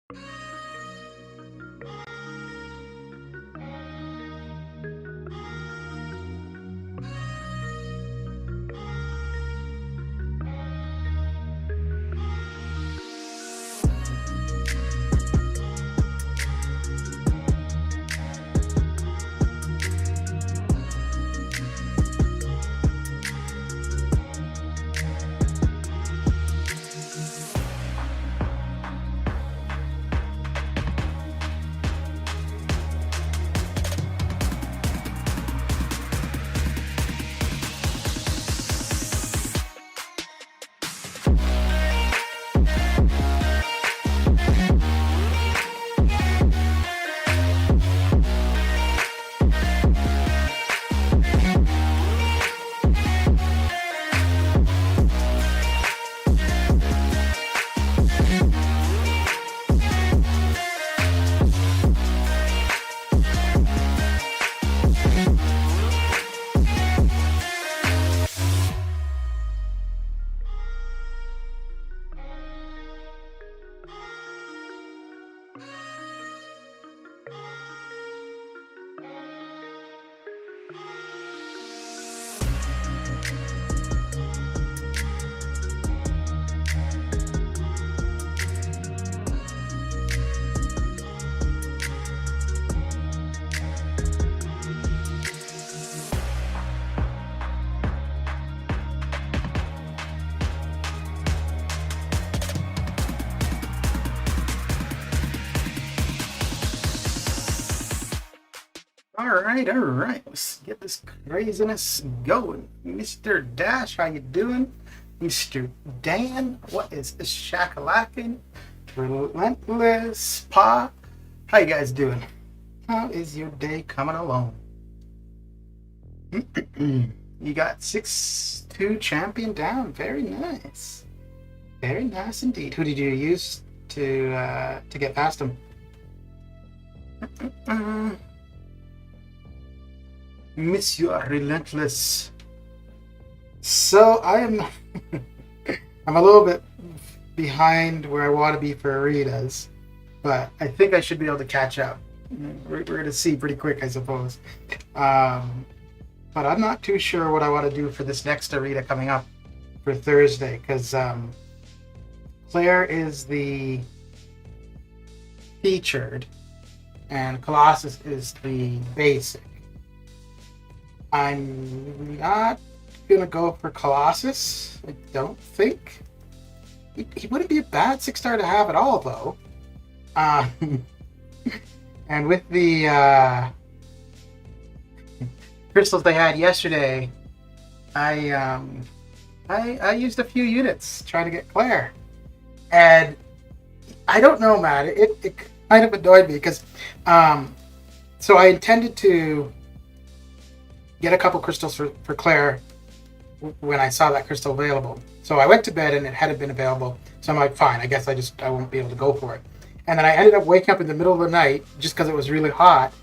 All right. Let's get this craziness going. Mr. Dash, how you doing? Mr. Dan, what is shakalacking? Relentless Pa, how you guys doing? How is your day coming along? You got 6-2 champion down. Very nice. Very nice indeed. Who did you use to get past him? Monsieur Relentless. So I am I'm a little bit behind where I want to be for Aritas, but I think I should be able to catch up. We're going to see pretty quick, I suppose. But I'm not too sure what I want to do for this next Arita coming up for Thursday, because Claire is the featured and Colossus is the basic. I'm not gonna go for Colossus. I don't think he wouldn't be a bad 6-star to have at all, though. And with the crystals they had yesterday, I used a few units trying to get Claire, and I don't know, man. It kind of annoyed me because so I intended to get a couple crystals for Claire when I saw that crystal available. So I went to bed and it hadn't been available. So I'm like, fine, I guess I won't be able to go for it. And then I ended up waking up in the middle of the night just because it was really hot.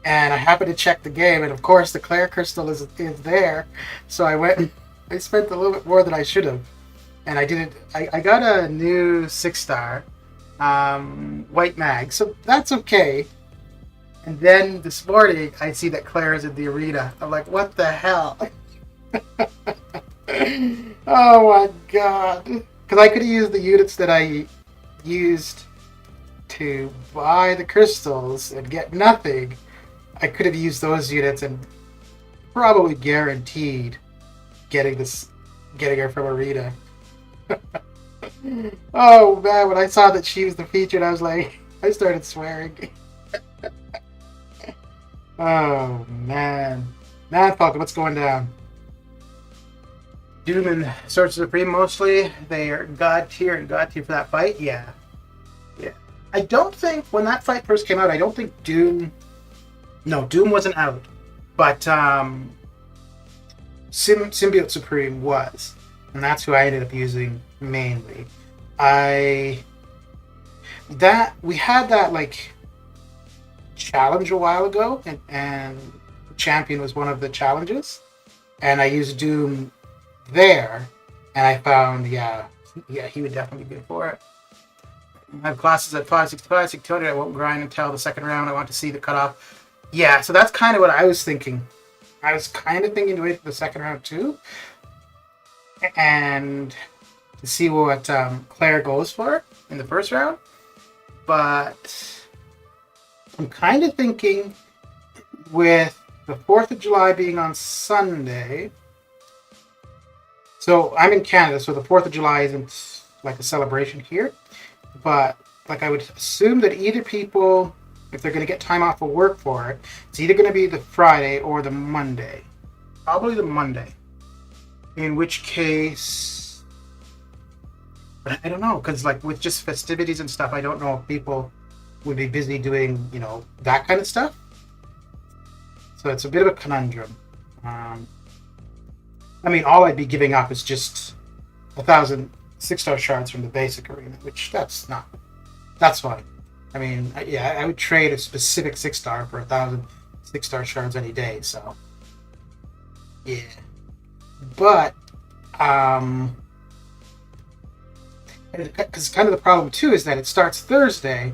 And I happened to check the game, and of course the Claire crystal is there. So I went and I spent a little bit more than I should have. And I didn't. I got a new 6-star white mag, so that's okay. And then this morning, I see that Claire is in the arena. I'm like, what the hell? Oh my god. Because I could have used the units that I used to buy the crystals and get nothing. I could have used those units and probably guaranteed getting her from arena. Oh man, when I saw that she was the featured, I was like, I started swearing. Oh man. Falcon, what's going down? Doom and Swords Supreme mostly. They are God tier and God tier for that fight. Yeah. I don't think when that fight first came out, I don't think Doom wasn't out. But Symbiote Supreme was. And that's who I ended up using mainly. We had that like challenge a while ago, and Champion was one of the challenges, and I used Doom there, and I found yeah he would definitely be good for it. I have classes at 565, 600. I won't grind until the second round. I want to see the cutoff. Yeah, so that's kind of what I was thinking. I was kind of thinking to wait for the second round too, and to see what Claire goes for in the first round. But I'm kind of thinking with the 4th of July being on Sunday. So I'm in Canada, so the 4th of July isn't like a celebration here. But like I would assume that either people, if they're going to get time off of work for it, it's either going to be the Friday or the Monday. Probably the Monday. In which case, but I don't know, because like with just festivities and stuff, I don't know if people would be busy doing, that kind of stuff. So it's a bit of a conundrum. I mean, all I'd be giving up is just 1,000 6-star shards from the basic arena, which that's fine. I mean, yeah, I would trade a specific 6-star for 1,000 6-star shards any day. So, yeah. But, because kind of the problem too is that it starts Thursday.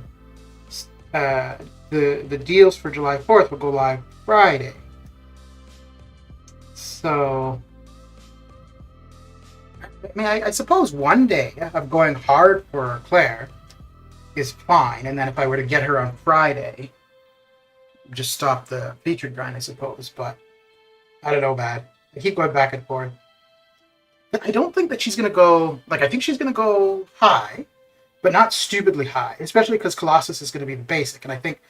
The deals for July 4th will go live Friday. So, I mean, I suppose one day of going hard for Claire is fine, and then if I were to get her on Friday, just stop the featured grind, I suppose. But I don't know, man. I keep going back and forth. But I don't think that she's going to go... Like, I think she's going to go high, but not stupidly high, especially because Colossus is going to be the basic, and I think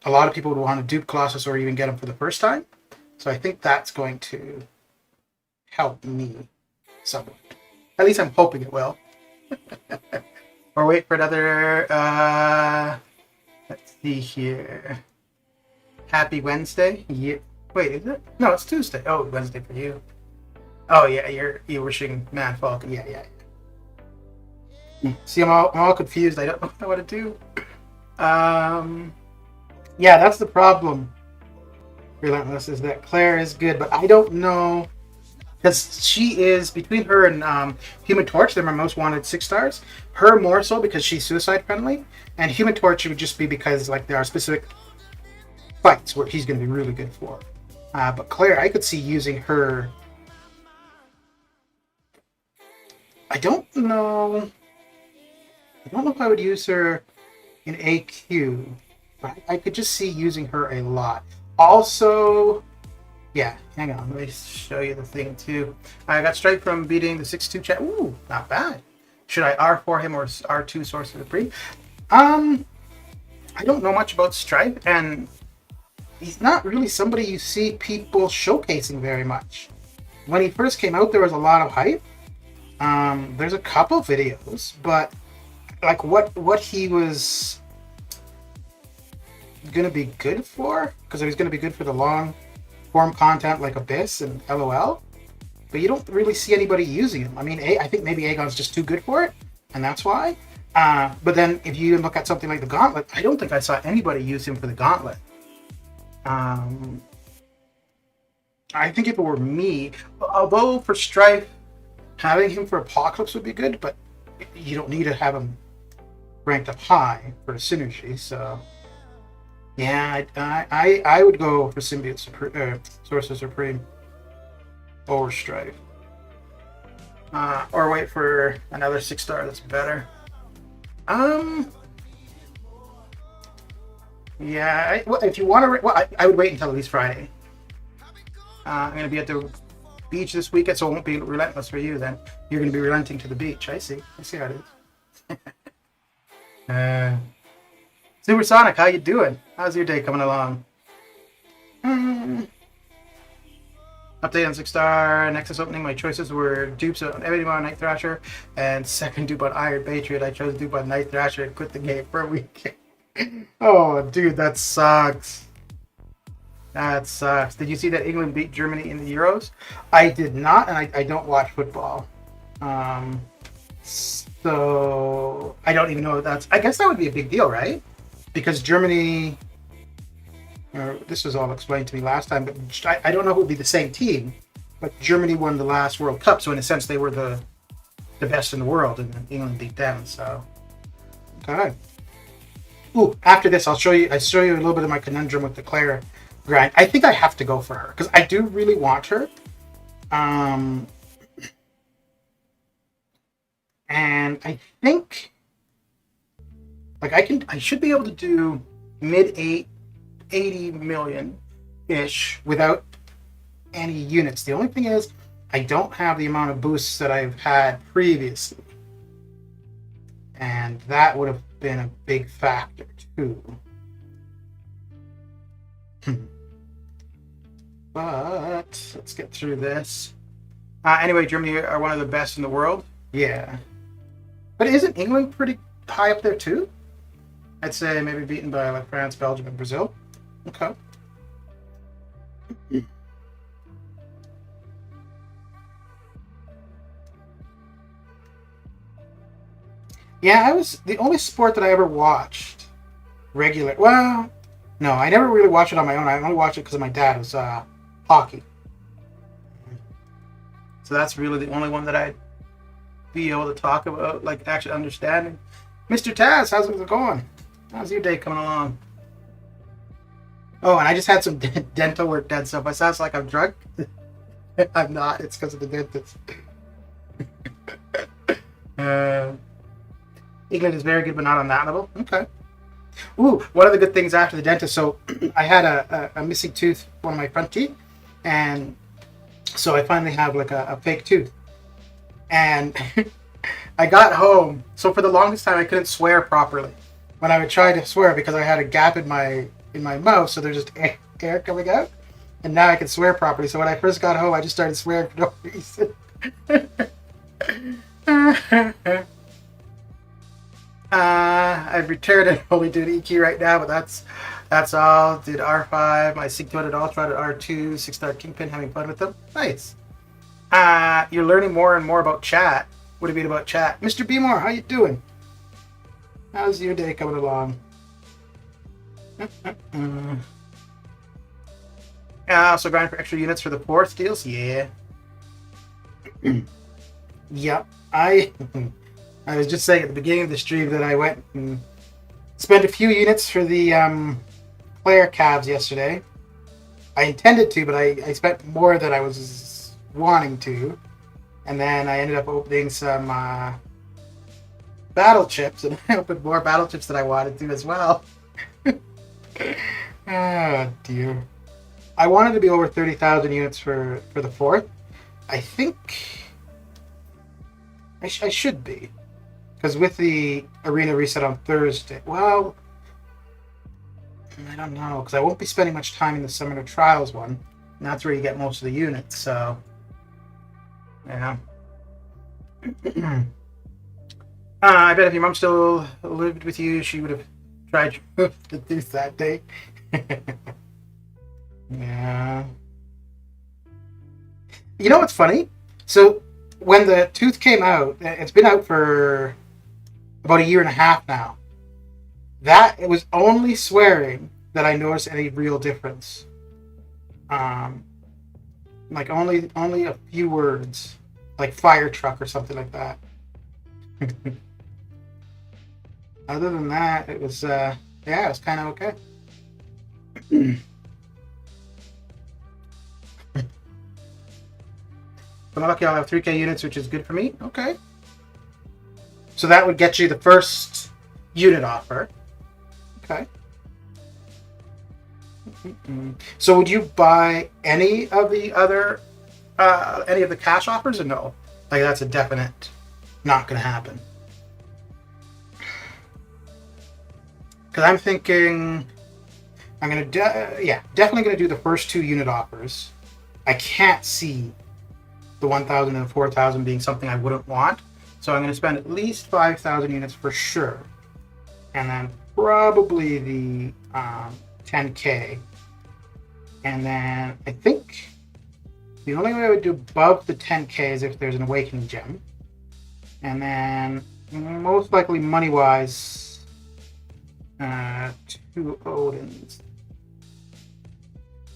a lot of people would want to dupe Colossus or even get him for the first time. So I think that's going to help me somewhat. At least I'm hoping it will. Or wait for another... let's see here. Happy Wednesday? Yeah. Wait, is it? No, it's Tuesday. Oh, Wednesday for you. Oh yeah, you're wishing Man Falcon. Yeah. See, I'm all confused. I don't know what to do. Yeah, that's the problem. Relentless is that Claire is good, but I don't know, because she is, between her and Human Torch, they're my most wanted 6-stars. Her more so because she's suicide friendly, and Human Torch would just be because like there are specific fights where he's going to be really good for. But Claire, I could see using her. I don't know if I would use her in AQ, but I could just see using her a lot. Also, yeah, hang on, let me show you the thing too. I got straight from beating the 6-2 chat. Ooh, not bad. Should I R4 him or R2 Source of the Pre? I don't know much about Stripe, and he's not really somebody you see people showcasing very much. When he first came out, there was a lot of hype. There's a couple videos, but like what he was gonna be good for, because it was gonna be good for the long form content like Abyss and LOL, but you don't really see anybody using him. I mean, I think maybe Aegon's just too good for it, and that's why. But then if you look at something like the Gauntlet, I don't think I saw anybody use him for the Gauntlet. I think if it were me, although for Strife, having him for Apocalypse would be good, but you don't need to have him ranked up high for synergy. So yeah, I would go for Symbiote Sorcerer Supreme over Strife, or wait for another 6-star that's better. Yeah, if you want to, I would wait until at least Friday. I'm gonna be at the beach this weekend, so it won't be relentless for you. Then you're gonna be relenting to the beach. I see how it is. Supersonic, how you doing? How's your day coming along? Update on 6-star Nexus opening. My choices were dupes on Ebony Maw, Night Thrasher, and second dupe on Iron Patriot. I chose dupe on Night Thrasher and quit the game for a week. Oh, dude, that sucks. That sucks. Did you see that England beat Germany in the Euros? I did not, and I don't watch football. So I don't even know if that's... I guess that would be a big deal, right? Because Germany... this was all explained to me last time, but I don't know if it would be the same team, but Germany won the last World Cup, so in a sense they were the best in the world, and then England beat them, so... Okay. Ooh, after this, I show you a little bit of my conundrum with the Claire grind. I think I have to go for her because I do really want her. And I think like I should be able to do mid 80 million ish without any units. The only thing is I don't have the amount of boosts that I've had previously. And that would have been a big factor too. But let's get through this. Anyway, Germany are one of the best in the world. Yeah. But isn't England pretty high up there too? I'd say maybe beaten by like France, Belgium, and Brazil. Okay. Yeah, I was the only sport that I ever watched regular. Well, no, I never really watched it on my own. I only watched it because my dad was hockey. So that's really the only one that I'd be able to talk about, like actually understanding. Mr. Taz, how's it going? How's your day coming along? Oh, and I just had some dental work done, so if I sound like I'm drunk, I'm not. It's because of the dentist. England is very good, but not on that level. Okay. Ooh, one of the good things after the dentist, so I had a missing tooth, one of my front teeth, and so I finally have like a fake tooth. And I got home, so for the longest time I couldn't swear properly when I would try to swear because I had a gap in my mouth, so there's just air coming out, and now I can swear properly. So when I first got home, I just started swearing for no reason. I've returned and only doing EQ right now, but that's all. Did R5, my Sig 200 Ultra, did R2, 6-star Kingpin, having fun with them. Nice. You're learning more and more about chat. What do you mean about chat? Mr. B-More, how you doing? How's your day coming along? So grind for extra units for the fourth deals? Yeah. Yep. I was just saying at the beginning of the stream that I went and spent a few units for the player calves yesterday. I intended to, but I spent more than I was wanting to. And then I ended up opening some battle chips, and I opened more battle chips than I wanted to as well. Oh dear. I wanted to be over 30,000 units for the fourth. I think I should be. Because with the arena reset on Thursday, well, I don't know, because I won't be spending much time in the Summoner Trials one. And that's where you get most of the units, so yeah. I bet if your mom still lived with you, she would have tried to do that day. Yeah. You know what's funny? So when the tooth came out, it's been out for about 1.5 years now. That it was only swearing that I noticed any real difference. Like only a few words, like fire truck or something like that. Other than that, it was yeah, it was kind of okay. If I'm lucky, I'll have 3K units, which is good for me. Okay. So that would get you the first unit offer. Okay. So would you buy any of the other, any of the cash offers or no? Like that's a definite not going to happen. Because I'm thinking I'm going to, yeah, definitely going to do the first 2 unit offers. I can't see the 1,000 and the 4,000 being something I wouldn't want. So I'm going to spend at least 5,000 units for sure. And then probably the 10K. And then I think the only way I would do above the 10K is if there's an Awakening Gem. And then most likely money-wise, 2 Odins.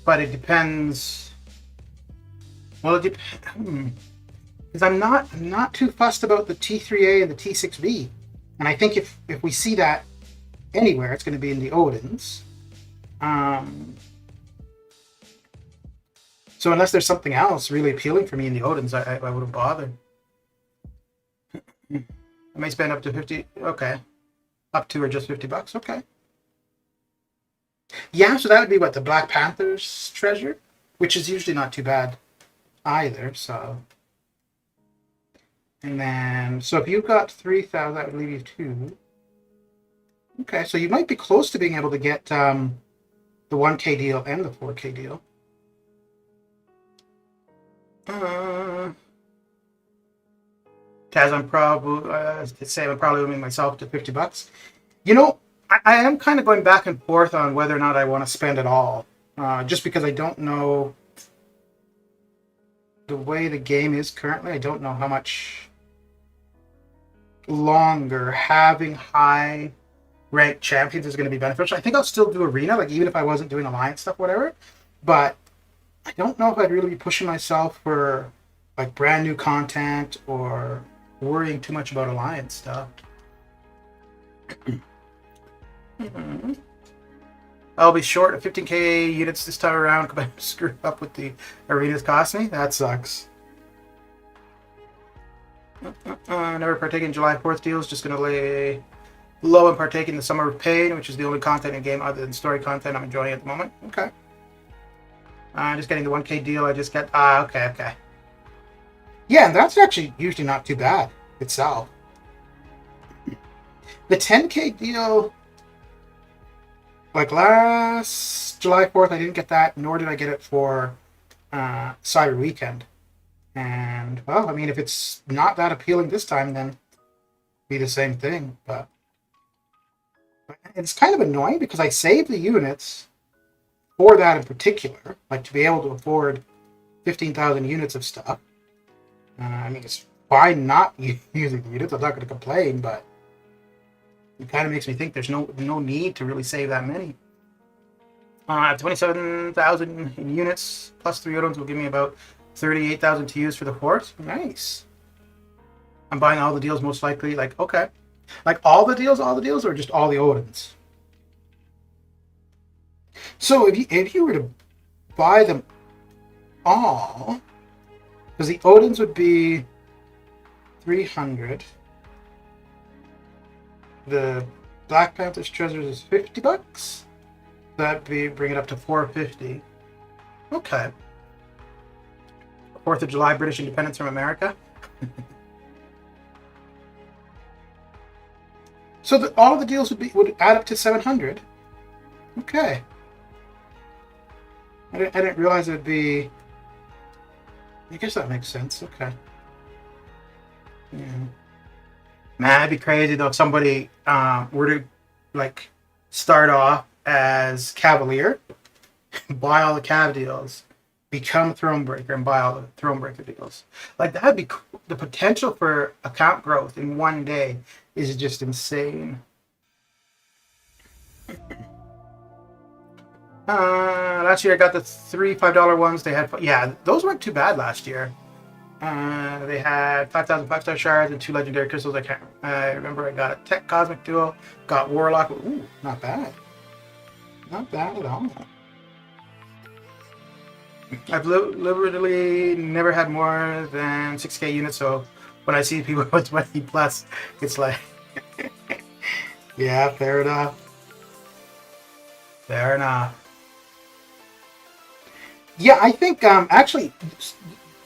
But it depends. Well, it depends. Because I'm not too fussed about the T3A and the T6B. And I think if we see that anywhere, it's going to be in the Odins. So unless there's something else really appealing for me in the Odins, I wouldn't bother. I may spend up to 50. Okay. Up to or just $50. Okay. Yeah, so that would be what, the Black Panther's treasure, which is usually not too bad either. So, and then so if you got 3,000, that would leave you 2. Okay, so you might be close to being able to get the 1K deal and the 4K deal. Taz, I'm probably moving myself to $50. You know, I am kind of going back and forth on whether or not I want to spend it all, just because I don't know the way the game is currently. I don't know how much longer having high ranked champions is going to be beneficial. I think I'll still do arena, like even if I wasn't doing alliance stuff, whatever. But I don't know if I'd really be pushing myself for like brand new content or worrying too much about alliance stuff. I'll be short of 15k units this time around because I screwed up with the arenas cost me. That sucks. Never partake in July 4th deals. Just gonna lay low and partake in the Summer of Pain, which is the only content in the game other than story content I'm enjoying at the moment. Okay. Just getting the 1k deal. I just get. Okay. Yeah, and that's actually usually not too bad itself. The 10k deal, like last July 4th, I didn't get that, nor did I get it for Cyber Weekend. And, well, I mean, if it's not that appealing this time, then it'd be the same thing. But it's kind of annoying because I saved the units for that in particular, like to be able to afford 15,000 units of stuff. I mean, it's fine not using the units. I'm not going to complain, but it kind of makes me think there's no need to really save that many. 27,000 in units plus 3 Odins will give me about 38,000 to use for the fort. Nice. I'm buying all the deals most likely. Like, okay. Like all the deals, or just all the Odins? So if you were to buy them all, because the Odins would be 300. The Black Panther's treasures is $50. That'd bring it up to 450. Okay. 4th of July, British independence from America. So all of the deals would add up to 700. Okay. I didn't realize it'd be. I guess that makes sense. Okay. Yeah. Man, it'd be crazy though if somebody were to like start off as Cavalier, buy all the Cav deals, become Thronebreaker, and buy all the Thronebreaker deals. Like that'd be cool. The potential for account growth in one day is just insane. Last year I got the 3 $5 ones. They had, yeah, those weren't too bad last year. They had 5,000 5-star shards and 2 legendary crystals. I remember I got a Tech Cosmic Duo, got Warlock. Ooh, not bad. Not bad at all. I've literally never had more than 6k units, so when I see people with 20 plus, it's like, yeah, fair enough. Fair enough. Yeah, I think actually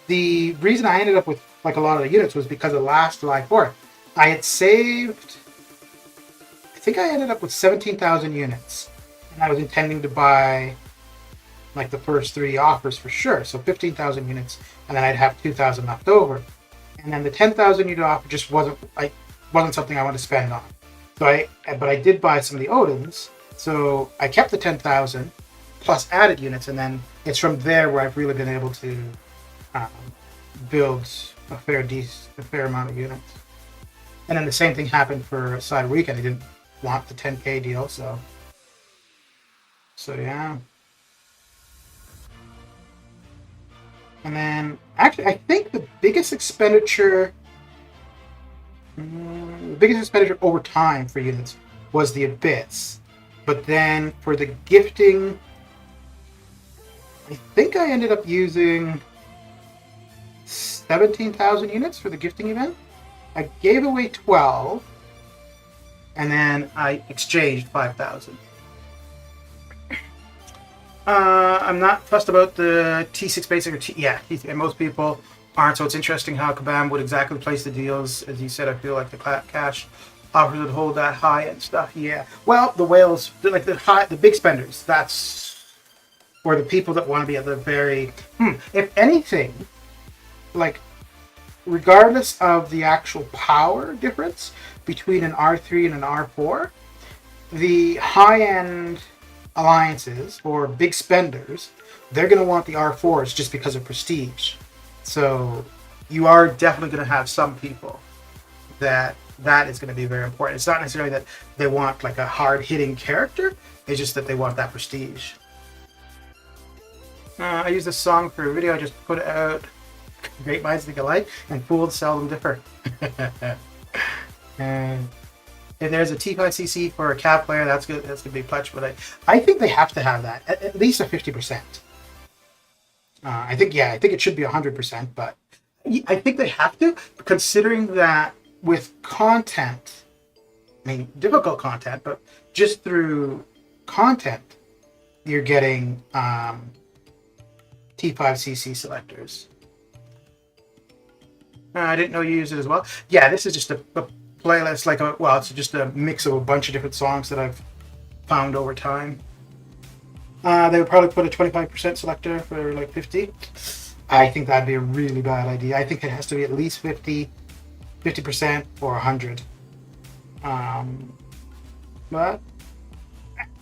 the reason I ended up with like a lot of the units was because of last July 4th. I had saved, I think I ended up with 17,000 units, and I was intending to buy like the first 3 offers for sure, so 15,000 units, and then I'd have 2,000 left over. And then the 10,000 unit offer just wasn't something I wanted to spend on. So but I did buy some of the Odins, so I kept the 10,000 plus added units, and then it's from there where I've really been able to build a fair amount of units. And then the same thing happened for Cyber Weekend. I didn't want the 10k deal, so yeah. And then, actually, I think the biggest expenditure would biggest expenditure over time for units was the Abyss. But then for the gifting, I think I ended up using 17,000 units for the gifting event. I gave away 12, and then I exchanged 5,000. I'm not fussed about the T6 basic or T3, and most people aren't, so it's interesting how Kabam would exactly place the deals. As you said, I feel like the cash offers would hold that high and stuff. Yeah, well, the whales, like the big spenders, that's, or the people that want to be at the very, if anything, like, regardless of the actual power difference between an R3 and an R4, the high-end alliances or big spenders, they're going to want the R4s just because of prestige. So you are definitely going to have some people that is going to be very important. It's not necessarily that they want like a hard-hitting character, it's just that they want that prestige. I use this song for a video I just put out. Great minds think alike, and fools seldom differ. And if there's a T5cc for a Cav player, that's good. That's gonna be clutch. But I think they have to have that at least a 50%. I think it should be 100%, but I think they have to, considering that with content, I mean difficult content, but just through content, you're getting T5cc selectors. I didn't know you used it as well. Yeah, this is just a playlist, it's just a mix of a bunch of different songs that I've found over time. They would probably put a 25% selector for like 50. I think that'd be a really bad idea. I think it has to be at least 50% or 100. But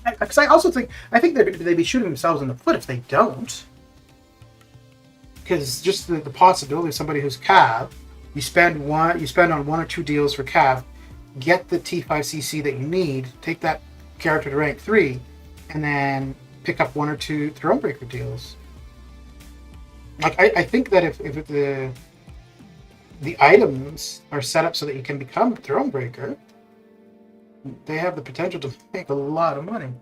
because I also think they'd be shooting themselves in the foot if they don't. Because just the possibility of somebody who's Cav, you spend on one or two deals for Cav, get the T5cc that you need, take that character to rank 3, and then pick up one or two Thronebreaker deals. Like I think that if the items are set up so that you can become Thronebreaker, they have the potential to make a lot of money.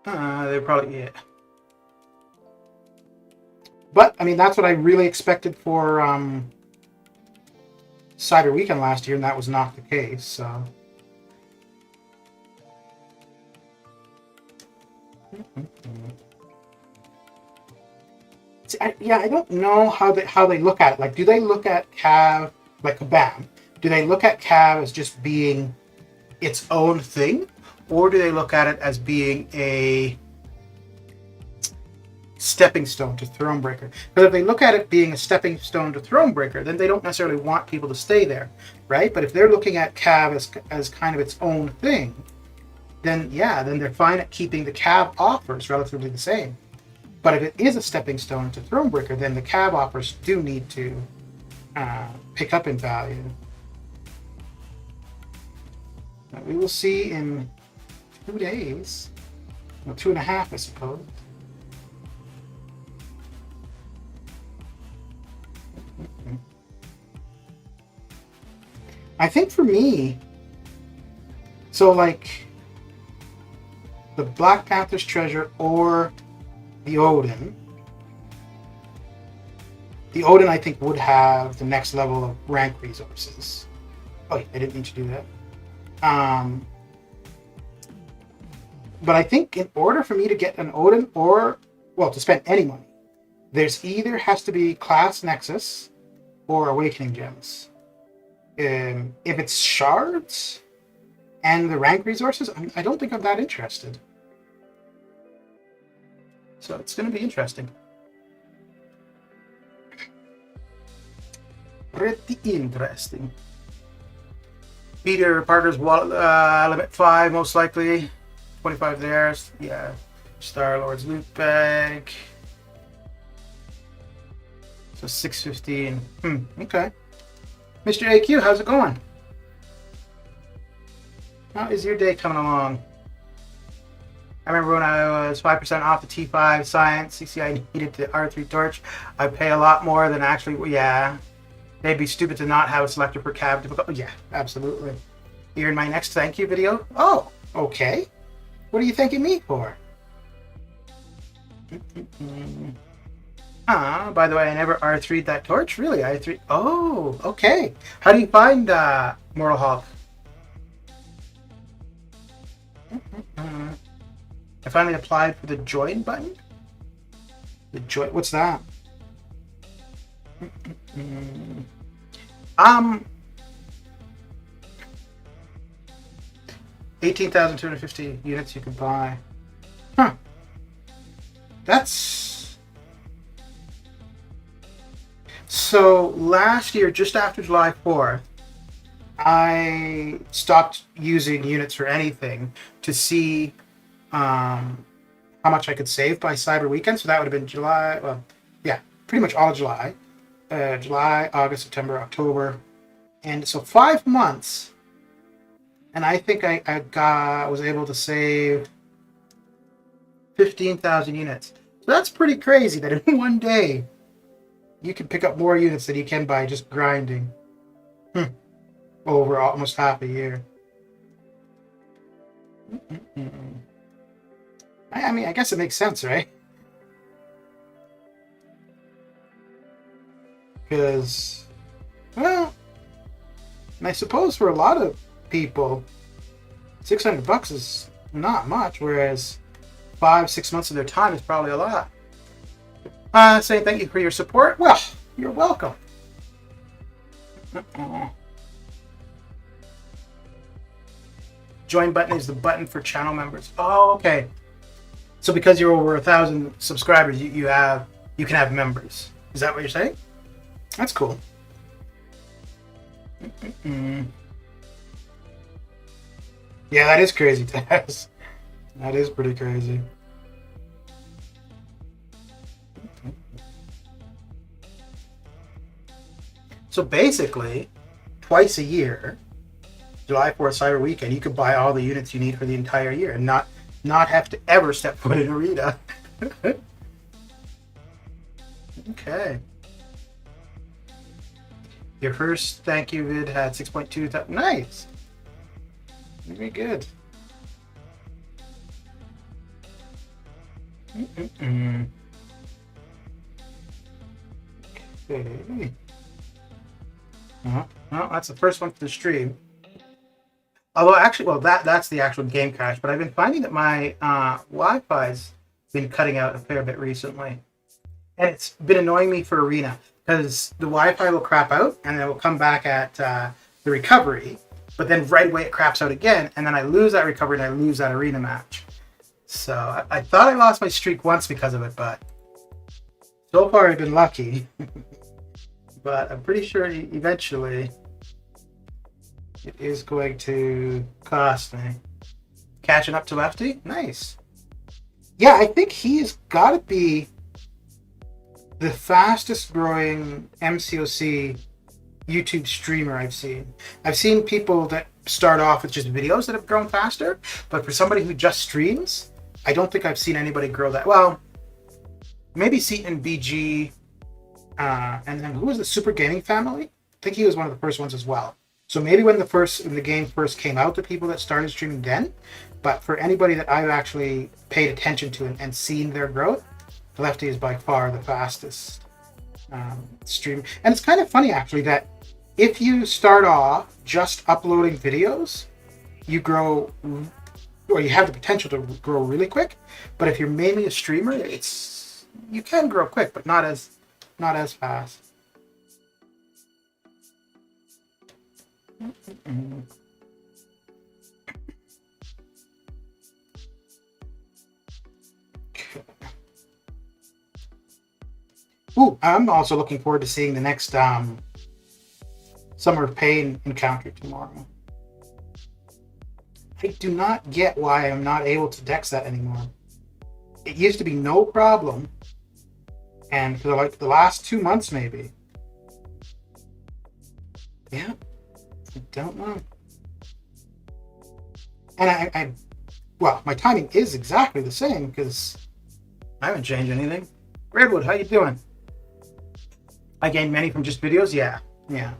They're probably, yeah. But, I mean, that's what I really expected for Cyber Weekend last year, and that was not the case, so. See, I don't know how they look at it. Like, do they look at Cav, like Kabam, do they look at Cav as just being its own thing? Or do they look at it as being a stepping stone to Thronebreaker? Because if they look at it being a stepping stone to Thronebreaker, then they don't necessarily want people to stay there, right? But if they're looking at Cav as kind of its own thing, then they're fine at keeping the Cav offers relatively the same. But if it is a stepping stone to Thronebreaker, then the Cav offers do need to pick up in value. We will see in 2 days. Well, 2.5, I suppose. I think for me, so like the Black Panther's treasure or the Odin. The Odin, I think, would have the next level of rank resources. Oh, I didn't mean to do that. But I think in order for me to get an Odin to spend any money, there's either has to be Class Nexus or Awakening Gems. If it's shards and the rank resources, I don't think I'm that interested. So it's going to be interesting. Pretty interesting. Peter Parker's wallet limit 5, most likely. 25 there. Yeah. Star-Lord's loot bag. So 615. Okay. Mr. AQ, how's it going? How is your day coming along? I remember when I was 5% off the T5 Science CCI needed the R3 torch. I pay a lot more than actually, yeah. They'd be stupid to not have a selector per cab. Yeah, absolutely. You're in my next thank you video? Oh, okay. What are you thanking me for? By the way, I never R3'd that torch. Really? R3? Oh, okay. How do you find Mortal Hulk? I finally applied for the join button. The join. What's that? 18,250 units you can buy. Huh. That's... So last year, just after July 4th, I stopped using units for anything to see how much I could save by Cyber Weekend. So that would have been July, well, yeah, pretty much all of July. July, August, September, October. And so 5 months. And I think I was able to save 15,000 units. So that's pretty crazy that in one day you can pick up more units than you can by just grinding. Over almost half a year. I mean, I guess it makes sense, right? Because, well, and I suppose for a lot of people, $600 is not much, whereas 5-6 months of their time is probably a lot. Saying thank you for your support. Well, you're welcome. Join button is the button for channel members. Oh, okay. So because you're over 1,000 subscribers, you can have members. Is that what you're saying? That's cool. Yeah, that is crazy, Taz. That is pretty crazy. So basically, twice a year, July 4th Cyber Weekend, you could buy all the units you need for the entire year and not have to ever step foot in Arena. Okay. Your first thank you vid had 6.2. Nice. Very good. Okay. Well, that's the first one for the stream. Although actually, well, that's the actual game crash. But I've been finding that my Wi-Fi's been cutting out a fair bit recently, and it's been annoying me for Arena because the Wi-Fi will crap out and then it will come back at the recovery, but then right away it craps out again, and then I lose that recovery and I lose that Arena match. So I thought I lost my streak once because of it, but so far I've been lucky. But I'm pretty sure eventually it is going to cost me. Catching up to Lefty? Nice. Yeah, I think he's got to be the fastest growing MCOC YouTube streamer I've seen. I've seen people that start off with just videos that have grown faster, but for somebody who just streams, I don't think I've seen anybody grow that. Well, maybe Seaton and BG, and then who was the Super Gaming Family? I think he was one of the first ones as well. So maybe when the game first came out, the people that started streaming then, but for anybody that I've actually paid attention to and seen their growth, Lefty is by far the fastest stream. And it's kind of funny actually that if you start off just uploading videos, you grow, or you have the potential to grow really quick. But if you're mainly a streamer, you can grow quick, but not as fast. Ooh, I'm also looking forward to seeing the next Summer of Pain encounter tomorrow. I do not get why I'm not able to dex that anymore. It used to be no problem, and for like the last 2 months maybe. Yeah, I don't know. And Well, my timing is exactly the same because I haven't changed anything. Redwood, how you doing? I gained many from just videos? Yeah. Yeah.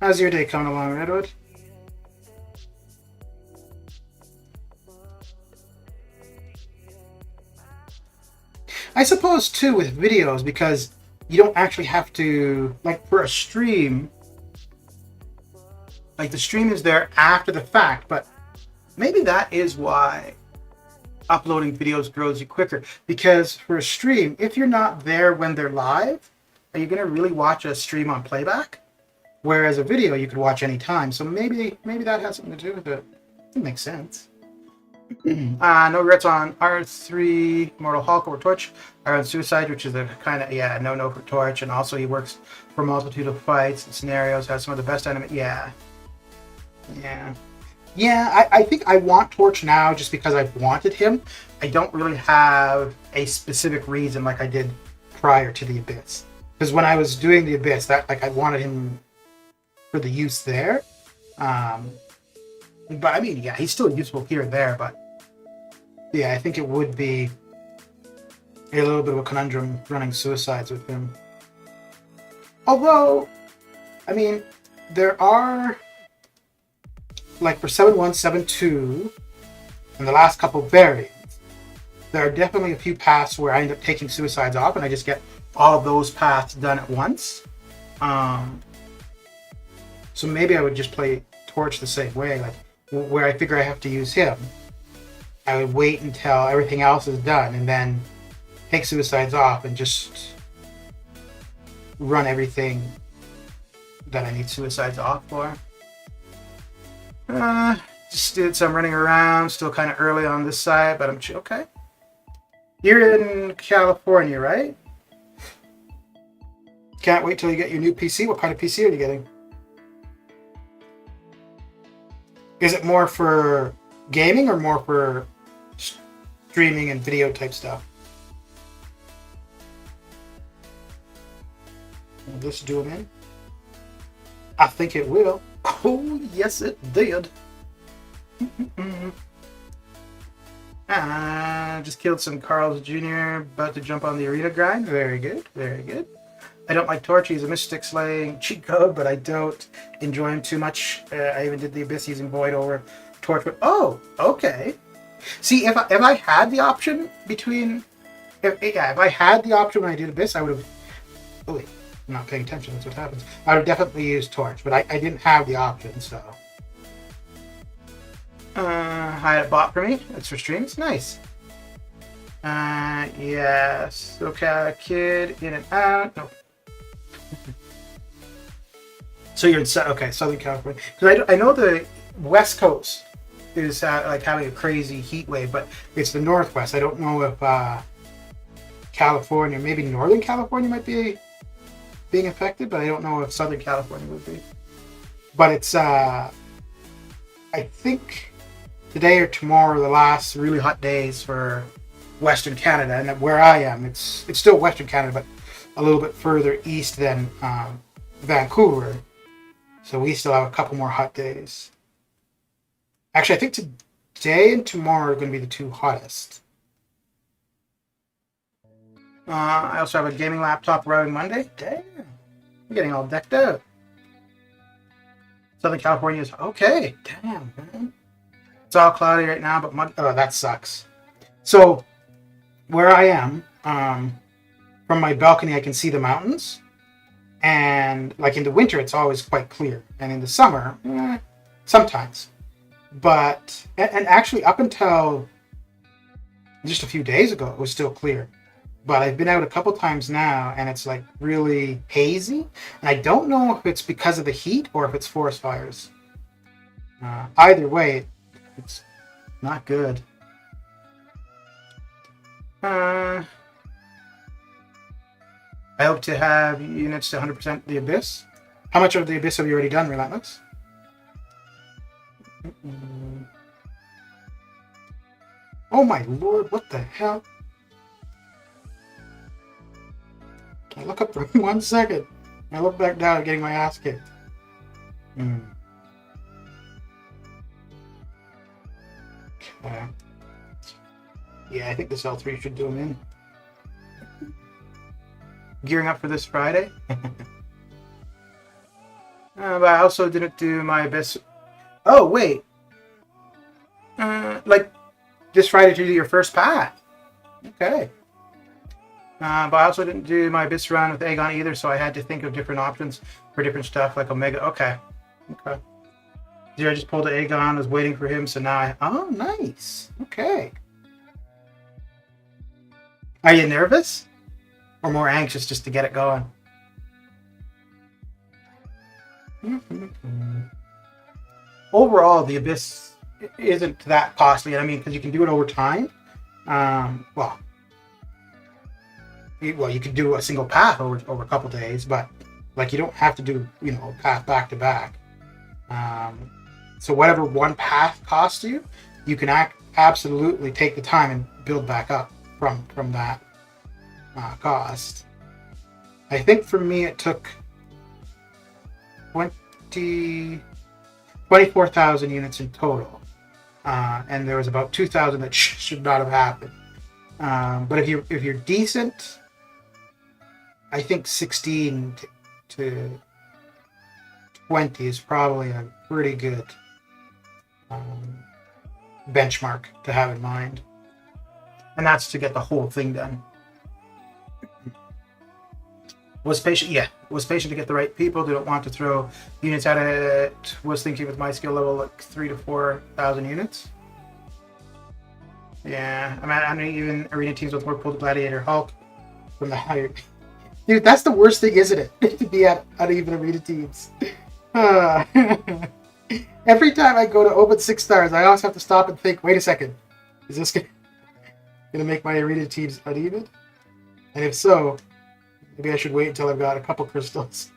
How's your day coming along, Redwood? I suppose too with videos, because you don't actually have to, like for a stream, like the stream is there after the fact, but maybe that is why uploading videos grows you quicker. Because for a stream, if you're not there when they're live, are you going to really watch a stream on playback? Whereas a video you could watch anytime. So maybe that has something to do with it. It makes sense. No regrets on R3 Mortal Hulk over Torch. I on Suicide, which is a kind of no for Torch, and also he works for a multitude of fights and scenarios. Has some of the best anime. Yeah. I think I want Torch now just because I've wanted him. I don't really have a specific reason like I did prior to the Abyss. Because when I was doing the Abyss, that I wanted him for the use there. But I mean, yeah, he's still useful here and there, but yeah, I think it would be a little bit of a conundrum running Suicides with him. Although, I mean, there are, like for 7.1, 7.2, and the last couple variants, there are definitely a few paths where I end up taking Suicides off and I just get all of those paths done at once. So maybe I would just play Torch the same way, like where I figure I have to use him. I would wait until everything else is done and then take Suicides off and just run everything that I need Suicides off for. Just did some running around, still kind of early on this side, but I'm okay. You're in California, right? Can't wait till you get your new PC. What kind of PC are you getting? Is it more for gaming or more for streaming and video type stuff? Will this do them in? I think it will. Oh, yes, it did. Just killed some Carl's Jr. About to jump on the arena grind. Very good, very good. I don't like Torch. He's a mystic slaying cheat code, but I don't enjoy him too much. I even did the Abyss using Void over Torch. But oh, okay. See, if I had the option between, if I had the option when I did Abyss, I would have. Oh wait, I'm not paying attention. That's what happens. I would definitely use Torch, but I didn't have the option, so. Hi, a bot for me. That's for streams. Nice. Yes. Okay, kid in and out. No. So you're in Southern California, because I know the West Coast is like having a crazy heat wave, but it's the Northwest. I don't know if California, maybe Northern California might be being affected, but I don't know if Southern California would be. But it's I think today or tomorrow are the last really hot days for Western Canada, and where I am, it's still Western Canada, but a little bit further east than Vancouver. So we still have a couple more hot days. Actually, I think today and tomorrow are going to be the two hottest. I also have a gaming laptop arriving Monday. Damn. I'm getting all decked out. Southern California is okay. Damn, man. It's all cloudy right now, but oh, that sucks. So, where I am, from my balcony, I can see the mountains. And like in the winter, it's always quite clear. And in the summer, sometimes. But, and actually up until just a few days ago, it was still clear. But I've been out a couple times now, and it's like really hazy. And I don't know if it's because of the heat or if it's forest fires. Either way, it's not good. I hope to have units to 100% the Abyss. How much of the Abyss have you already done, Relentless? Oh my lord, what the hell? I look up for 1 second. I look back down, getting my ass kicked. Yeah, I think this L3 should do him in. Gearing up for this Friday. But I also didn't do my best. Oh, wait. Like this Friday to do your first path. Okay. But I also didn't do my best run with Aegon either, so I had to think of different options for different stuff, like Omega. Okay. Here I just pulled an Aegon, was waiting for him, so now oh, nice. Okay. Are you nervous? Or more anxious just to get it going? Overall, the Abyss isn't that costly. I mean, because you can do it over time. Well, you could do a single path over a couple days, but like you don't have to do a path back to back. So whatever one path costs you, you can absolutely take the time and build back up from that cost. I think for me it took 24,000 units in total, and there was about 2,000 that should not have happened. But if you're decent, I think 16 to 20 is probably a pretty good benchmark to have in mind, and that's to get the whole thing done. Was patient to get the right people. Didn't want to throw units at it. Was thinking with my skill level like 3,000 to 4,000 units. Yeah, I'm even arena teams with more pulled Gladiator Hulk from the higher. Dude, that's the worst thing, isn't it? To be at uneven arena teams. Every time I go to open 6 stars, I always have to stop and think, wait a second, is this gonna make my arena teams uneven? And if so, maybe I should wait until I've got a couple crystals.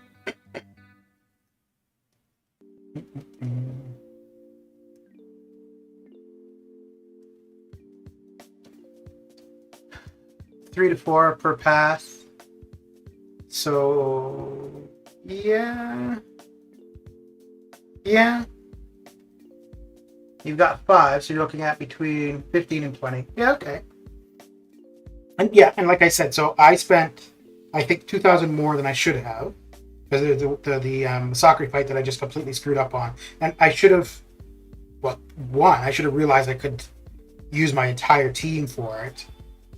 3 to 4 per path. So yeah. You've got 5, so you're looking at between 15 and 20. Yeah, okay. And like I said, so I spent, I think, 2,000 more than I should have, because the soccer fight that I just completely screwed up on, and I should have, I should have realized I could use my entire team for it,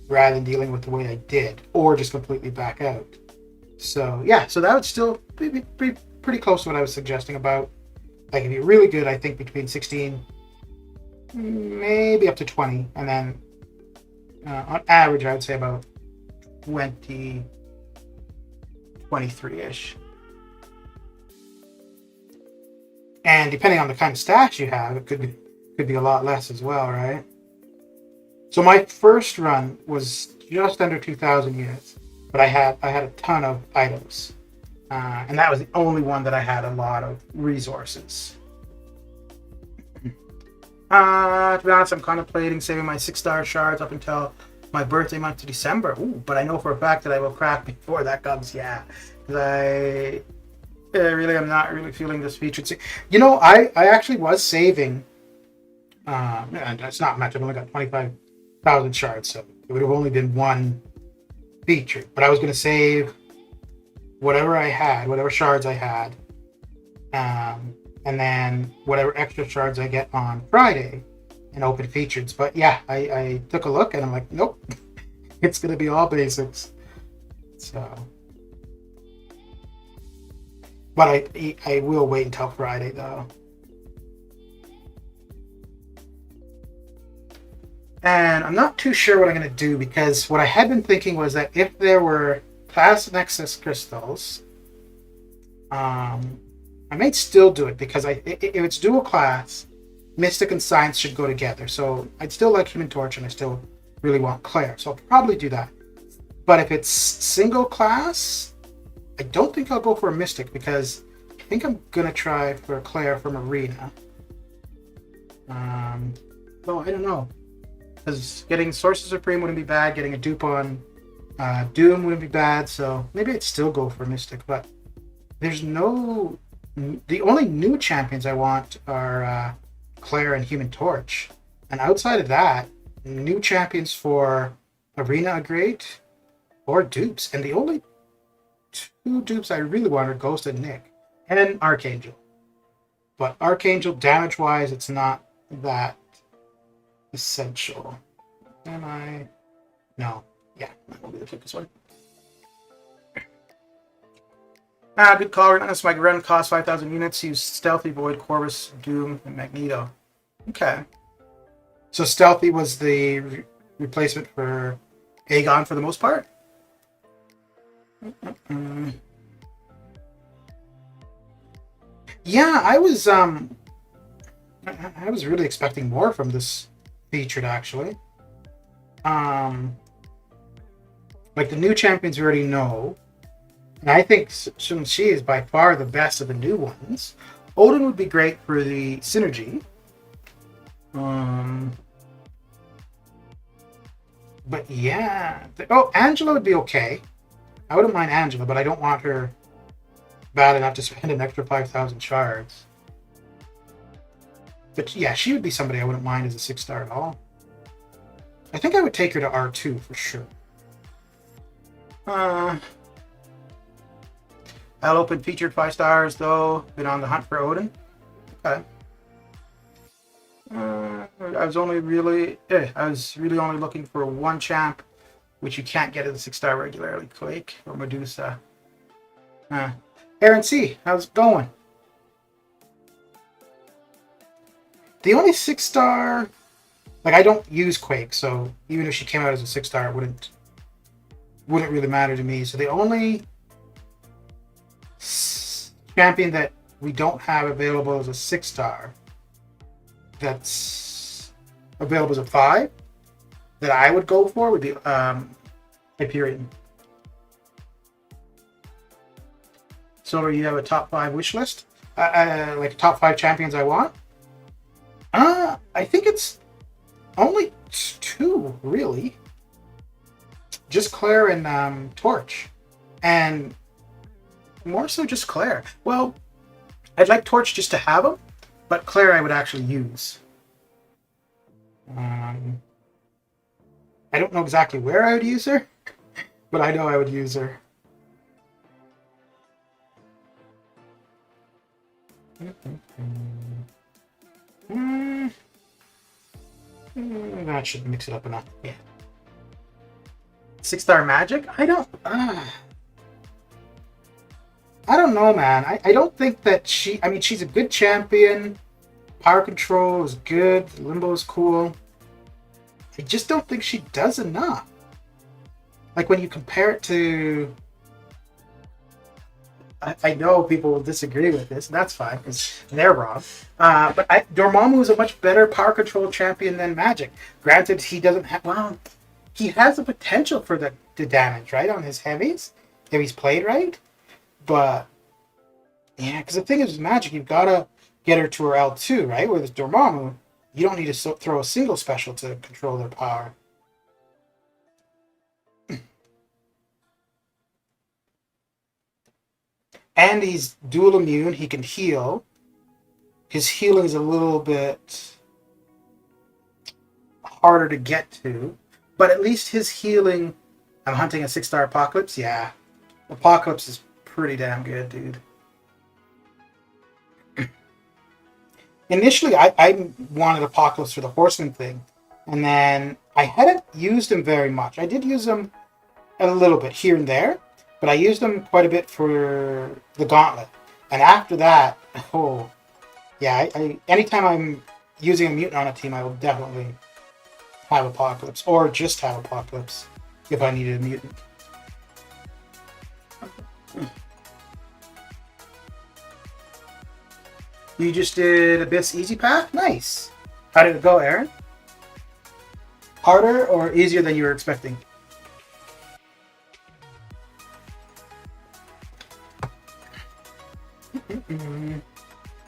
rather than dealing with the way I did, or just completely back out. So yeah, so that would still be pretty close to what I was suggesting about. Like if you're really good, I think between 16, maybe up to 20, and then on average, I would say about 20, 23-ish. And depending on the kind of stats you have, it could be a lot less as well, right? So my first run was just under 2,000 units, but I had a ton of items, and that was the only one that I had a lot of resources. To be honest, I'm contemplating saving my 6-star shards up until my birthday month of December. Ooh, but I know for a fact that I will crack before that comes. Yeah, because I really am not really feeling this featured. I actually was saving. And it's not much. I've only got 25,000 shards, so it would have only been one feature. But I was going to save whatever I had, whatever shards I had, and then whatever extra shards I get on Friday and open features. But yeah, I took a look and I'm like, nope, it's going to be all basics. So, but I will wait until Friday though. And I'm not too sure what I'm going to do, because what I had been thinking was that if there were class Nexus crystals, I might still do it, because if it's dual class, Mystic and Science should go together. So I'd still like Human Torch, and I still really want Claire. So I'll probably do that. But if it's single class, I don't think I'll go for a Mystic, because I think I'm going to try for Claire from Arena. Well, I don't know. Because getting Sources Supreme wouldn't be bad. Getting a dupe on Doom wouldn't be bad. So maybe I'd still go for Mystic. But there's no... The only new champions I want are Claire and Human Torch. And outside of that, new champions for Arena are great, or dupes. And the only two dupes I really want are Ghost and Nick, and Archangel. But Archangel, damage-wise, it's not that essential. Am I? No. Yeah, that will be the quickest one. Good call. Relentless might run cost 5,000 units. Use Stealthy, Void, Corvus, Doom, and Magneto. Okay. So Stealthy was the replacement for Aegon for the most part? Yeah, I was really expecting more from this featured actually. Like the new champions we already know. And I think Shang-Chi is by far the best of the new ones. Odin would be great for the synergy. But yeah. Angela would be okay. I wouldn't mind Angela, but I don't want her bad enough to spend an extra 5,000 shards. But yeah, she would be somebody I wouldn't mind as a 6-star at all. I think I would take her to R2 for sure. I'll open featured 5 stars though. Been on the hunt for Odin. Okay. I was really only looking for one champ, which you can't get at the 6-star regularly. Quake or Medusa. Aaron C, how's it going? The only 6-star, like I don't use Quake, so even if she came out as a 6-star, it wouldn't really matter to me. So the only champion that we don't have available as a 6-star that's available as a 5 that I would go for would be Hyperion. So you have a top 5 wish list? Like top 5 champions I want? I think it's only 2, really. Just Claire and Torch. And more so just Claire. Well, I'd like Torch just to have him, but Claire I would actually use. I don't know exactly where I would use her, but I know I would use her. That should mix it up enough. Yeah. 6-star magic? I don't know, man. I don't think that she's a good champion. Power control is good. Limbo is cool. I just don't think she does enough. Like when you compare it to... I know people will disagree with this, and that's fine, because they're wrong. But Dormammu is a much better power control champion than Magic. Granted, he doesn't have... Well, he has the potential for the damage, right, on his heavies, if he's played right. But, yeah, because the thing is with Magic, you've got to get her to her L2, right? Whereas Dormammu, you don't need to throw a single special to control their power. And he's dual immune. He can heal. His healing is a little bit harder to get to. But at least his healing... I'm hunting a 6-star Apocalypse? Yeah. Apocalypse is pretty damn good, dude. Initially, I wanted Apocalypse for the Horseman thing. And then I hadn't used him very much. I did use him a little bit here and there. But I used them quite a bit for the Gauntlet. And after that, yeah, anytime I'm using a mutant on a team, I will definitely have Apocalypse. Or just have Apocalypse if I needed a mutant. You just did Abyss Easy Path? Nice. How did it go, Aaron? Harder or easier than you were expecting?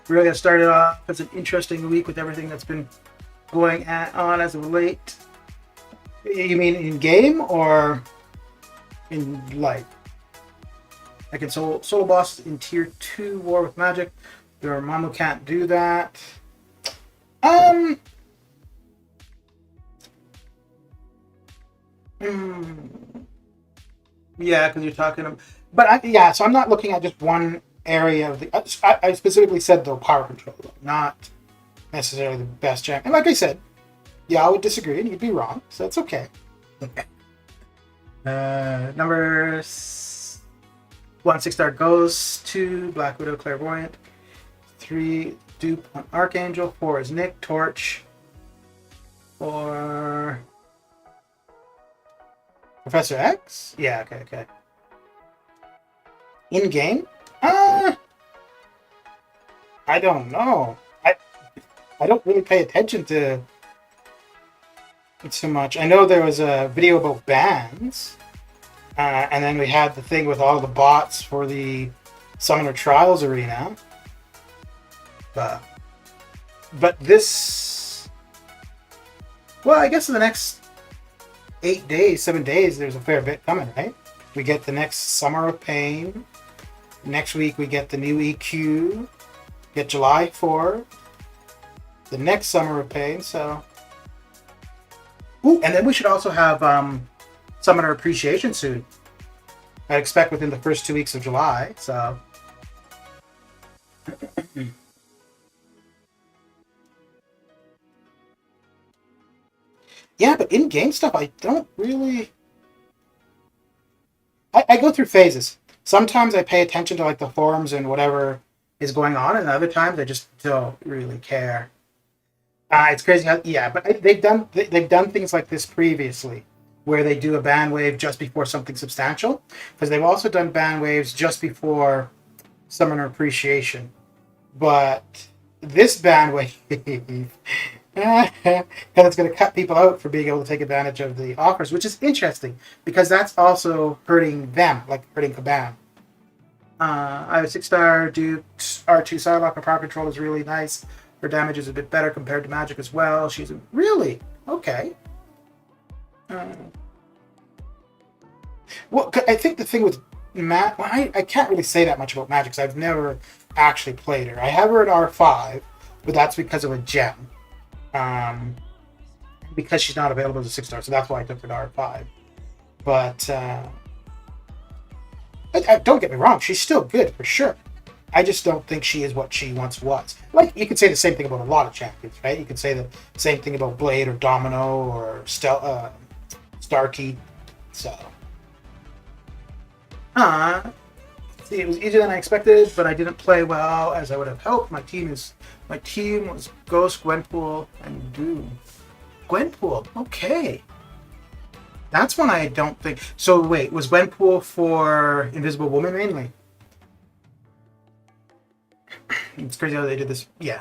Really got started off. It's an interesting week with everything that's been going on as of late. You mean in game or in life? I can solo boss in tier 2 war with magic. Dormammu can't do that. Mm, yeah, because you're talking. But so I'm not looking at just one area of the. I specifically said though power control, not necessarily the best champ. And like I said, yeah, I would disagree, and you'd be wrong, so it's okay. Number 1 6-star goes to Black Widow Clairvoyant. 3 dupe on Archangel. 4 is Nick Torch. For Professor X? Yeah, okay. In game? I don't know. I don't really pay attention to it too much. I know there was a video about bans, and then we had the thing with all the bots for the Summoner Trials arena. But this, well, I guess in the next 7 days, there's a fair bit coming, right? We get the next Summer of Pain. Next week we get the new EQ. Get July 4. The next Summer of Pain, so. Ooh, and then we should also have Summoner Appreciation soon. I expect within the first 2 weeks of July, so. Yeah, but in-game stuff, I don't really. I go through phases. Sometimes I pay attention to like the forums and whatever is going on, and other times I just don't really care. It's crazy how but they've done things like this previously, where they do a ban wave just before something substantial, because they've also done ban waves just before Summoner Appreciation. But this ban wave, because it's going to cut people out for being able to take advantage of the offers, which is interesting because that's also hurting them, like hurting Kabam. I have a 6-star Duke R2 Psylocke. Her power control is really nice. Her damage is a bit better compared to Magic as well. She's really okay. Well, I think the thing with Matt, well, I can't really say that much about Magic because I've never actually played her. I have her at R5, but that's because of a gem. Because she's not available as a 6-star, so that's why I took her to R5. But don't get me wrong, she's still good for sure. I just don't think she is what she once was. Like, you could say the same thing about a lot of champions, right? You could say the same thing about Blade or Domino or Starkey. So, see, it was easier than I expected, but I didn't play well as I would have hoped. My team was Ghost, Gwenpool, and Doom. Gwenpool, okay. That's one I don't think. So wait, was Gwenpool for Invisible Woman mainly? It's crazy how they did this. Yeah.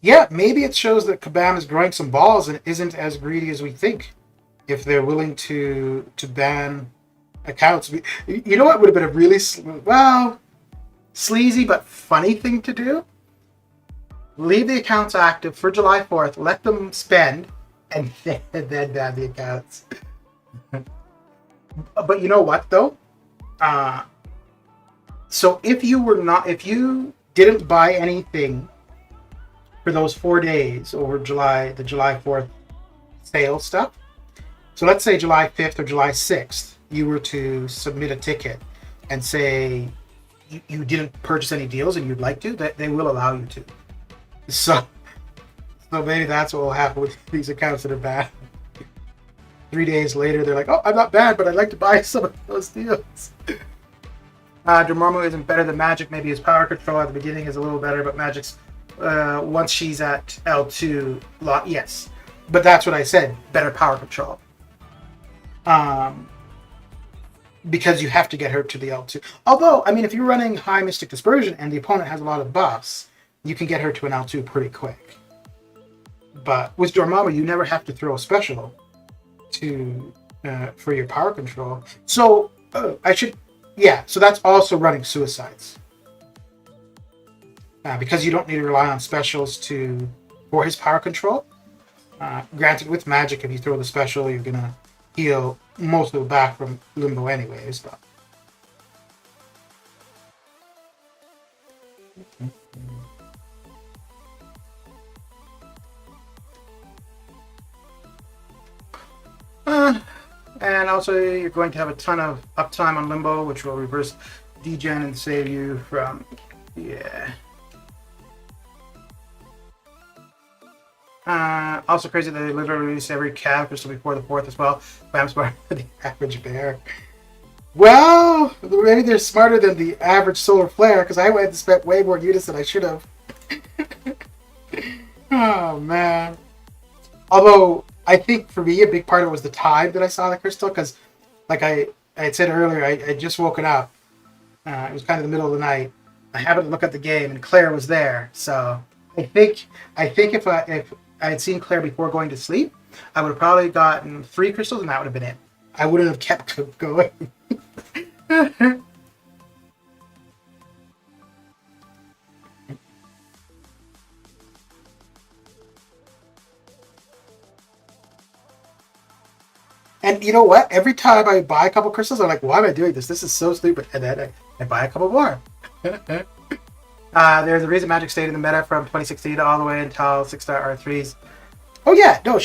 Yeah, maybe it shows that Kabam is growing some balls and isn't as greedy as we think. If they're willing to ban accounts, you know what would have been a really sleazy but funny thing to do? Leave the accounts active for July 4th, let them spend, and then ban the accounts. But you know what though? So if you didn't buy anything for those 4 days over the July 4th sale stuff. So let's say July 5th or July 6th, you were to submit a ticket and say you didn't purchase any deals and you'd like to, that they will allow you to. So maybe that's what will happen with these accounts that are bad. 3 days later, they're like, oh, I'm not bad, but I'd like to buy some of those deals. Dormammu isn't better than Magic. Maybe his power control at the beginning is a little better, but Magic's, once she's at L2, yes. But that's what I said, better power control. Because you have to get her to the L2. Although, I mean, if you're running high Mystic Dispersion and the opponent has a lot of buffs, you can get her to an L2 pretty quick. But with Dormammu, you never have to throw a special for your power control. So so that's also running suicides. Because you don't need to rely on specials for his power control. Granted, with Magic, if you throw the special, you're gonna heal most of it back from Limbo anyways, but And also, you're going to have a ton of uptime on Limbo, which will reverse degen and save you from, yeah. Also crazy that they literally release every cav crystal before the 4th as well. But I'm smarter than the average bear. Well, maybe they're smarter than the average solar flare, because I went and spent way more units than I should have. Oh, man. Although, I think for me, a big part of it was the time that I saw the crystal, because, like I had said earlier, I had just woken up. It was kind of the middle of the night. I happened to look at the game, and Claire was there. So, I think if I had seen Claire before going to sleep, I would have probably gotten 3 crystals, and that would have been it. I wouldn't have kept going. And you know what? Every time I buy a couple crystals, I'm like, why am I doing this? This is so stupid. And then I buy a couple more. There's a reason Magic stayed in the meta from 2016 all the way until 6-star R3s. Oh yeah, no,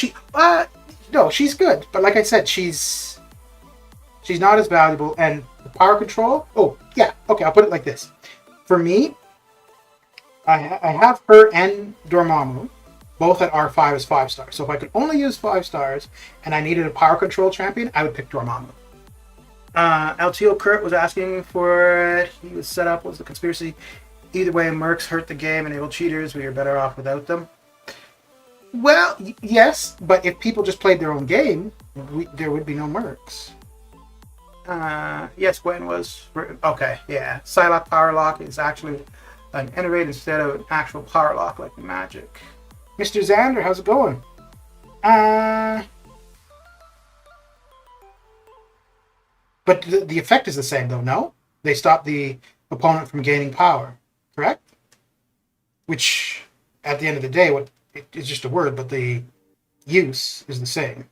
she's good. But like I said, she's not as valuable. And the power control, oh yeah, okay, I'll put it like this. For me, I have her and Dormammu both at R5 as 5 stars. So if I could only use 5 stars and I needed a power control champion, I would pick Dormammu. LTO Kurt was asking for it. He was set up, was the conspiracy. Either way, mercs hurt the game, enable cheaters. We are better off without them. Well, yes, but if people just played their own game, there would be no mercs. Yes, Gwen was... Okay, yeah. Psylocke Power Lock is actually an innovate instead of an actual Power Lock like Magic. Mr. Xander, how's it going? But the effect is the same, though, no? They stop the opponent from gaining power, correct? Which, at the end of the day, it's just a word, but the use is the same.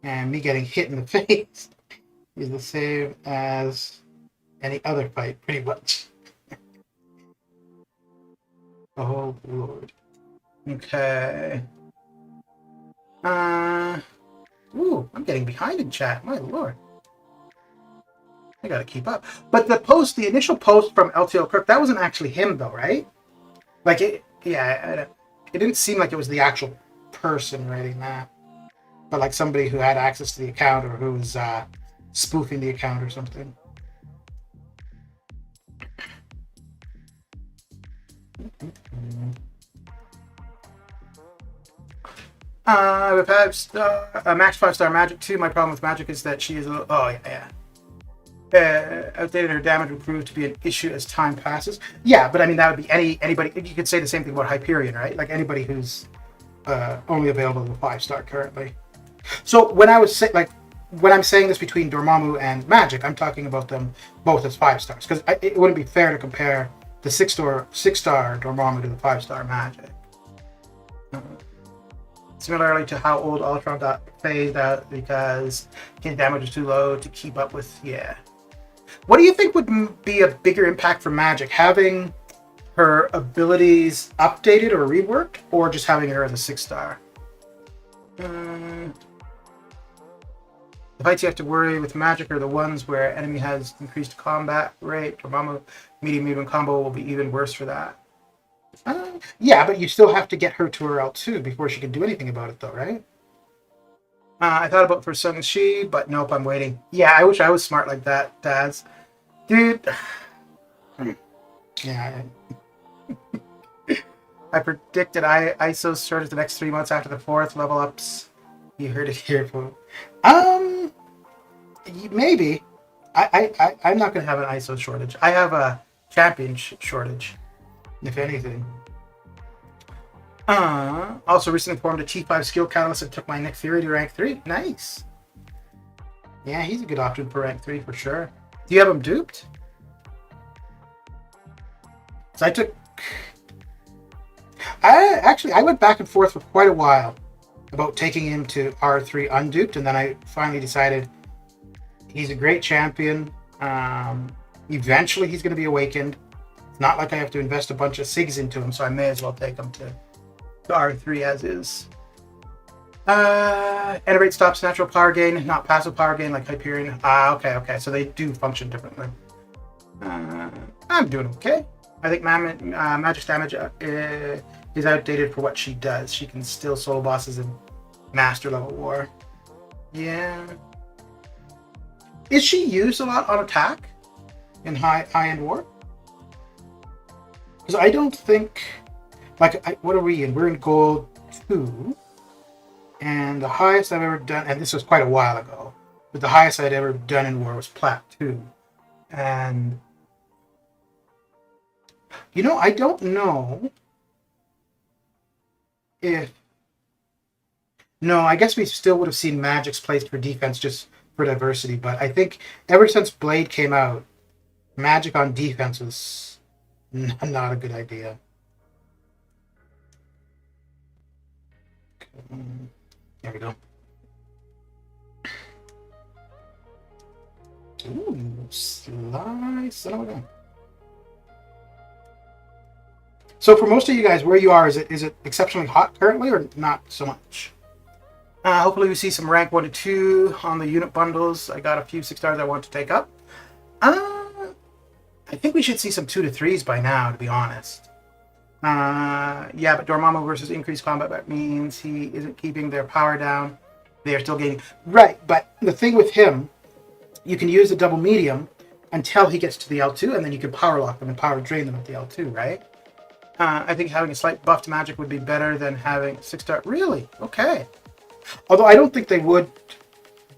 And me getting hit in the face is the same as any other fight, pretty much. Oh, Lord. Okay. Ooh, I'm getting behind in chat. My Lord. I gotta keep up. But the initial post from LTO Kirk, that wasn't actually him, though, right? Like, it didn't seem like it was the actual person writing that. But like somebody who had access to the account or who was spoofing the account or something. With max 5-star Magic too. My problem with Magic is that she is outdated. Her damage will prove to be an issue as time passes. Yeah, but I mean that would be anybody. You could say the same thing about Hyperion, right? Like anybody who's only available with 5-star currently. So when I'm saying this between Dormammu and Magic, I'm talking about them both as 5 stars because it wouldn't be fair to compare the 6-star Dormammu to the 5-star Magic. Similarly to how old Ultron got phased out because his damage was too low to keep up with. Yeah. What do you think would be a bigger impact for Magic? Having her abilities updated or reworked, or just having her as a 6-star? The fights you have to worry with Magic are the ones where enemy has increased combat rate. Dormammu medium combo will be even worse for that. Yeah, but you still have to get her to her L2 before she can do anything about it, though, right? I thought about for Shang-Chi, but nope, I'm waiting. Yeah, I wish I was smart like that, Daz. Dude. Yeah. I predicted ISO's shortage the next 3 months after the 4th level ups. You heard it here, folks. Maybe. I'm not going to have an ISO shortage. I have a champion shortage, if anything. Also recently formed a T5 skill catalyst and took my Nick Fury to rank 3. Nice. Yeah, he's a good option for rank 3 for sure. Do you have him duped? So I went back and forth for quite a while about taking him to R3 unduped, and then I finally decided he's a great champion. Eventually he's going to be awakened. It's not like I have to invest a bunch of SIGs into him, so I may as well take him to R3 as is. Enervate stops natural power gain, not passive power gain like Hyperion. Okay. So they do function differently. I'm doing okay. I think Magic's damage is outdated for what she does. She can still solo bosses in Master level war. Yeah. Is she used a lot on attack in high-end war? Because I don't think... what are we in? We're in gold 2. And the highest I've ever done... And this was quite a while ago. But the highest I'd ever done in war was plat 2. And... I don't know if... No, I guess we still would have seen Magic's placed for defense just for diversity, but I think ever since Blade came out, Magic on defense was not a good idea. There we go. Ooh, slice. Son of a gun. So for most of you guys, where you are, is it exceptionally hot currently, or not so much? Hopefully we see some rank 1 to 2 on the unit bundles. I got a few 6 stars I want to take up. I think we should see some 2 to 3s by now, to be honest. Yeah, but Dormammu versus increased combat, that means he isn't keeping their power down. They are still gaining. Right, but the thing with him, you can use the double medium until he gets to the L2, and then you can power lock them and power drain them at the L2, right? I think having a slight buff to magic would be better than having 6-star. Really? Okay. Although I don't think they would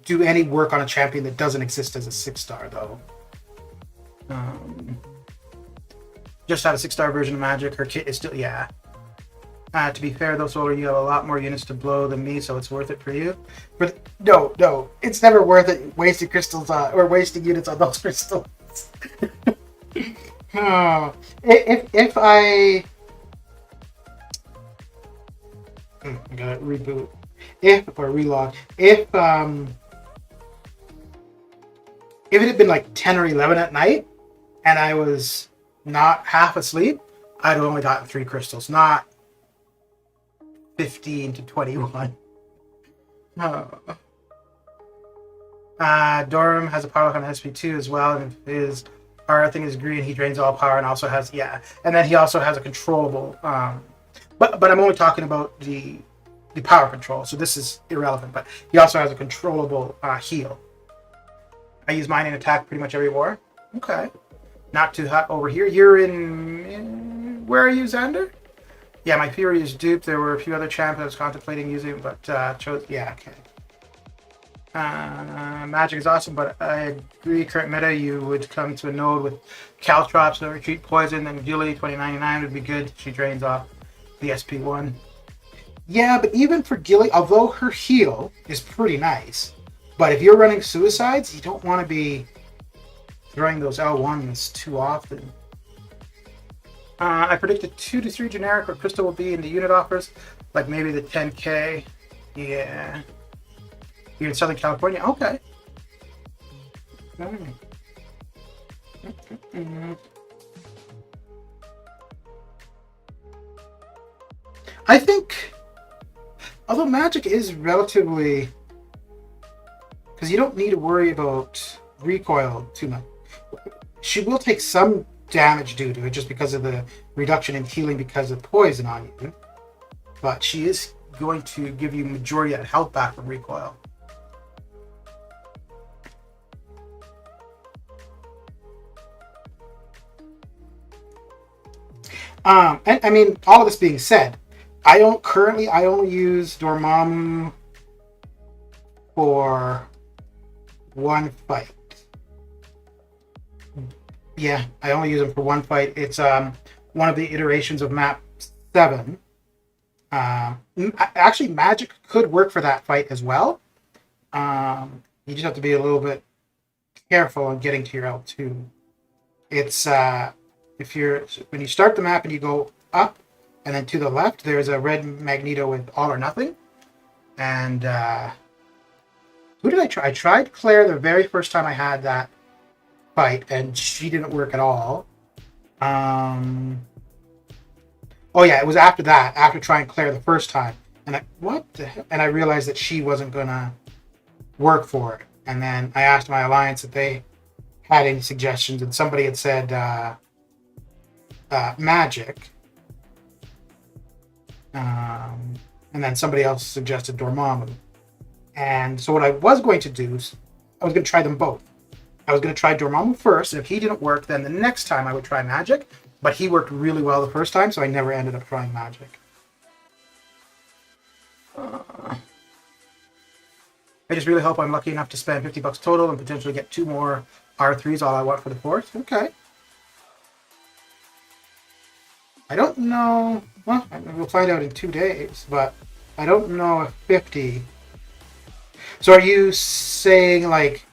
do any work on a champion that doesn't exist as a 6-star, though. Just have a 6-star version of magic. Her kit is still, yeah. To be fair, though, Solar, you have a lot more units to blow than me, so it's worth it for you. But no, it's never worth it wasting crystals or wasting units on those crystals. Oh, if I gotta reboot. Or relog. If it had been like 10 or 11 at night and I was not half asleep, I'd have only gotten 3 crystals, not 15 to 21. Durham has a power lock on SP2 as well, and if his power thing is green, he drains all power and also has, yeah. And then he also has a controllable, but I'm only talking about the power control, so this is irrelevant, but he also has a controllable heal. I use mine in attack pretty much every war. Okay. Not too hot over here. You're in where are you, Xander? Yeah, my Fury is duped. There were a few other champs I was contemplating using, but chose... Yeah, okay. Magic is awesome, but I agree, current meta, you would come to a node with Caltrops, no retreat poison, and Gilly 2099 would be good. She drains off the SP1. Yeah, but even for Gilly, although her heal is pretty nice, but if you're running suicides, you don't want to be throwing those L1s too often. I predicted 2 to 3 generic where Crystal will be in the unit offers, like maybe the 10k. Yeah. You're in Southern California? Okay. I think, although Magic is relatively, because you don't need to worry about recoil too much. She will take some damage due to it just because of the reduction in healing because of poison on you, but she is going to give you majority of health back from recoil. And I mean, all of this being said, I only use Dormammu for one fight. Yeah, I only use him for one fight. It's one of the iterations of map 7. Actually, Magic could work for that fight as well. You just have to be a little bit careful in getting to your L2. It's when you start the map and you go up and then to the left, there's a red Magneto with All or Nothing. And who did I try? I tried Claire the very first time I had that fight, and she didn't work at all. Oh yeah, it was after that, after trying Claire the first time, And what the hell? And I realized that she wasn't gonna work for it. And then I asked my alliance if they had any suggestions, and somebody had said Magic. And then somebody else suggested Dormammu. And so what I was going to do is I was going to try them both. I was going to try Dormammu first, and if he didn't work, then the next time I would try Magic. But he worked really well the first time, so I never ended up trying Magic. I just really hope I'm lucky enough to spend $50 total and potentially get 2 more R3s, all I want for the 4th. Okay. I don't know. Well, we'll find out in 2 days, but I don't know if 50. So are you saying like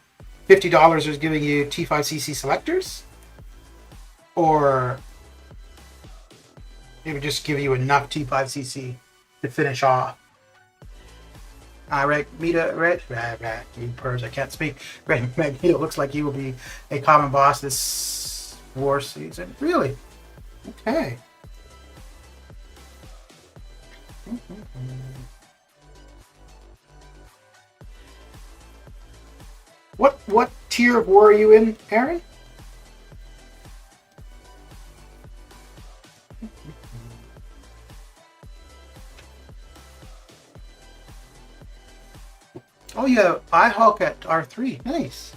$50 is giving you T5CC selectors? Or it would just give you enough T5CC to finish off? Magneto, you purrs, I can't speak. Magneto looks like he will be a common boss this war season. Really? Okay. What tier of war are you in, Aaron? Oh yeah, I Hulk at R3. Nice.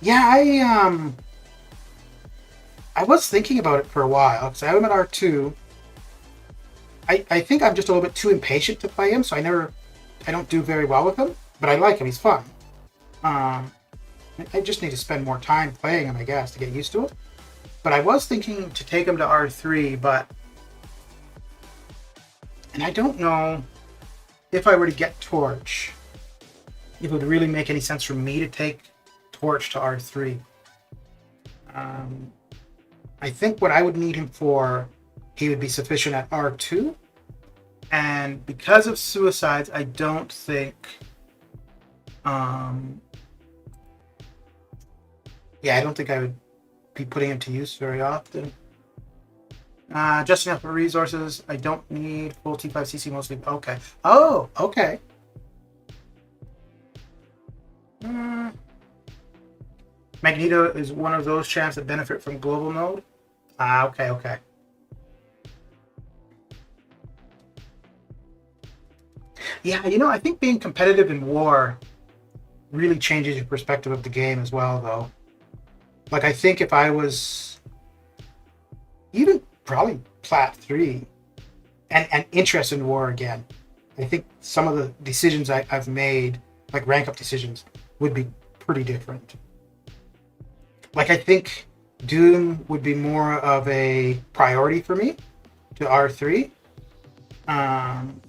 Yeah, I was thinking about it for a while because I'm at R2. I think I'm just a little bit too impatient to play him, so I don't do very well with him. But I like him; he's fun. I just need to spend more time playing him, I guess, to get used to it. But I was thinking to take him to R3, and I don't know if I were to get Torch, if it would really make any sense for me to take Torch to R3. I think what I would need him for, he would be sufficient at R2. And because of suicides, I don't think... I don't think I would be putting him to use very often. Just enough for resources. I don't need full T5CC mostly. Okay. Oh, okay. Magneto is one of those champs that benefit from global node. Okay. Yeah, I think being competitive in war really changes your perspective of the game as well, though. Like, I think if I was even probably Plat 3 and interested in war again, I think some of the decisions I've made, like rank up decisions, would be pretty different. Like, I think Doom would be more of a priority for me to R3.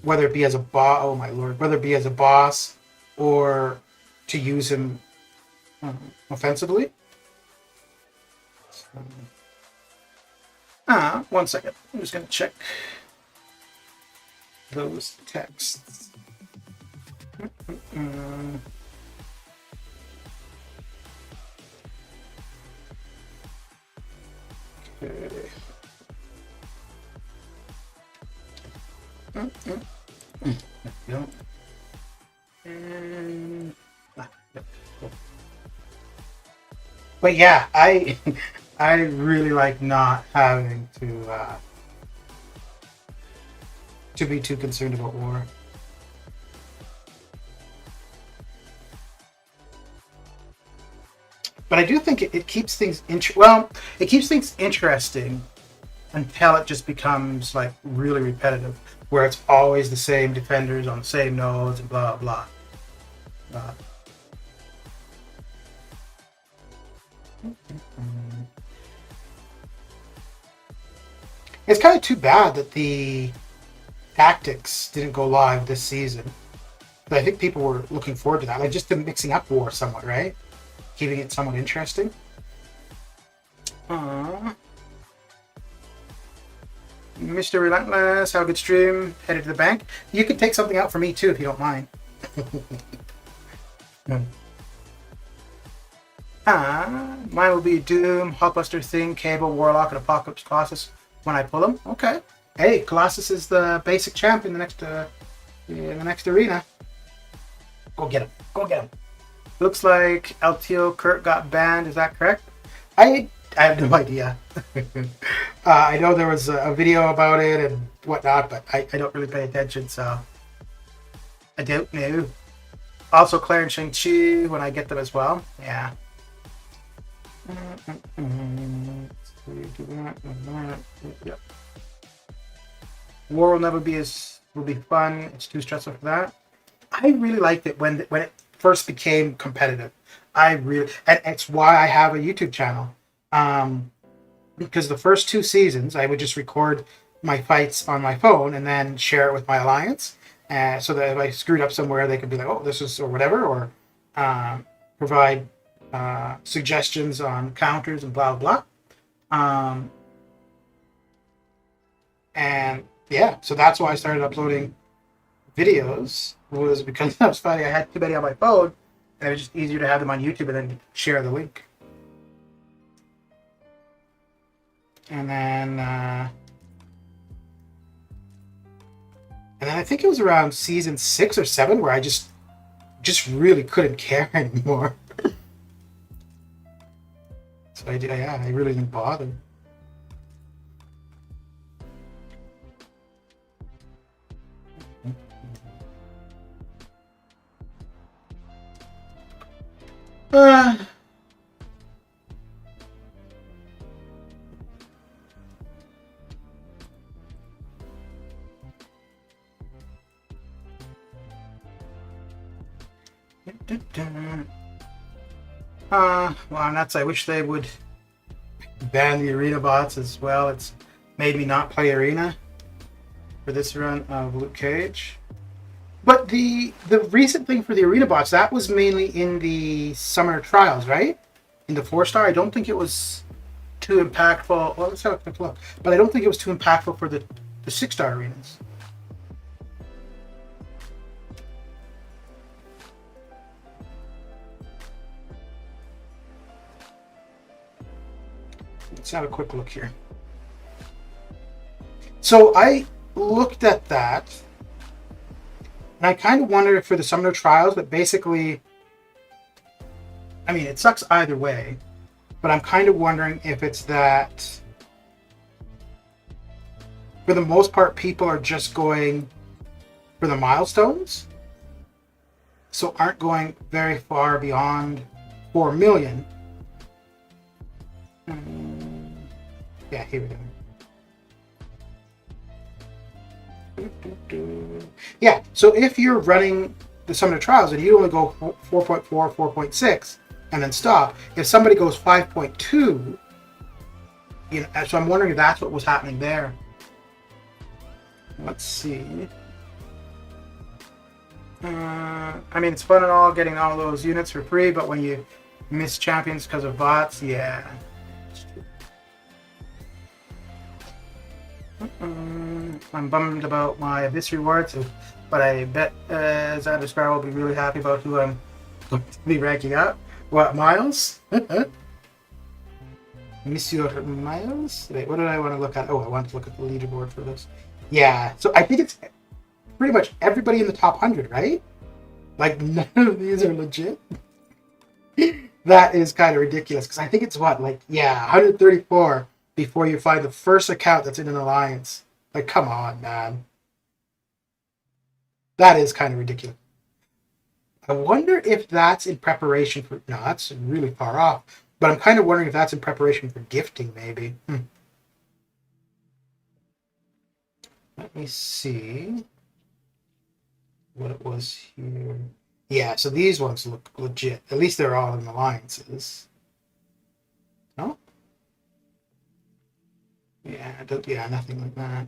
Whether it be as a boss, oh my lord, whether it be as a boss or to use him offensively. One second. I'm just going to check those texts. Okay. No. But yeah, I really like not having to be too concerned about war. But I do think it keeps things it keeps things interesting until it just becomes like really repetitive, where it's always the same defenders on the same nodes and blah blah. It's kind of too bad that the tactics didn't go live this season. But I think people were looking forward to that, like just the mixing up war somewhat, right? Keeping it somewhat interesting. Mr. Relentless, have a good stream. Headed to the bank. You could take something out for me too if you don't mind. Mine will be Doom, Hulkbuster, Thing, Cable, Warlock, and Apocalypse Colossus when I pull them. Okay. Hey, Colossus is the basic champ in the next arena. Go get him. Go get him. Looks like LTO Kurt got banned. Is that correct? I have no idea. I know there was a video about it and whatnot, but I don't really pay attention, so I don't know. Also, Claire and Shang-Chi when I get them as well. Yeah. Yep. War will be fun. It's too stressful for that. I really liked it when it first became competitive. And it's why I have a YouTube channel. Because the first 2 seasons, I would just record my fights on my phone and then share it with my alliance, so that if I screwed up somewhere, they could be like, "Oh, this is," or whatever, or provide suggestions on counters and blah blah. And yeah, so that's why I started uploading videos, was because I was finding I had too many on my phone, and it was just easier to have them on YouTube and then share the link. And then I think it was around season 6 or 7 where I just really couldn't care anymore. So I really didn't bother. Well, nuts. I wish they would ban the arena bots as well. It's made me not play arena for this run of Luke Cage. But the recent thing for the arena bots, that was mainly in the summer trials, right? In the 4-star, I don't think it was too impactful. Well, let's have a quick look. But I don't think it was too impactful for the 6-star arenas. Let's have a quick look here. So I looked at that, and I kind of wondered for the summer trials, but basically, I mean, it sucks either way, but I'm kind of wondering if it's that, for the most part, people are just going for the milestones, so aren't going very far beyond 4 million. Yeah, here we go. Yeah, so if you're running the summer trials and you only go 4.4, 4.6, and then stop, if somebody goes 5.2, you know, so I'm wondering if that's what was happening there. Let's see. I mean, it's fun and all getting all those units for free, but when you miss champions because of bots, yeah. I'm bummed about my Abyss rewards, but I bet Xanderscar will be really happy about who I'm going to be ranking up. What, Miles? Monsieur Miles? Wait, what did I want to look at? Oh, I want to look at the leaderboard for this. Yeah, so I think it's pretty much everybody in the top 100, right? Like, none of these are legit. That is kind of ridiculous, because I think it's what, like, yeah, 134 before you find the first account that's in an alliance. Like, come on, man. That is kind of ridiculous. I wonder if that's in preparation for... No, that's really far off. But I'm kind of wondering if that's in preparation for gifting, maybe. Let me see what it was here. Yeah, so these ones look legit. At least they're all in alliances. No? Yeah, nothing like that.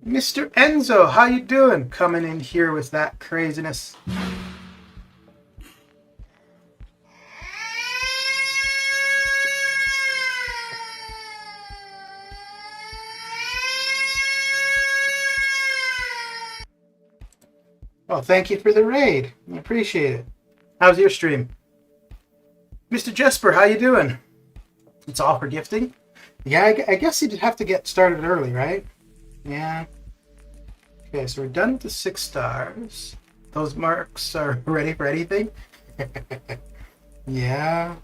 Mr. Enzo, how you doing? Coming in here with that craziness. Well, thank you for the raid. I appreciate it. How's your stream? Mr. Jesper, how you doing? It's all for gifting. Yeah, I guess you'd have to get started early, right? Yeah. Okay, so we're done with the 6 stars. Those marks are ready for anything. Yeah.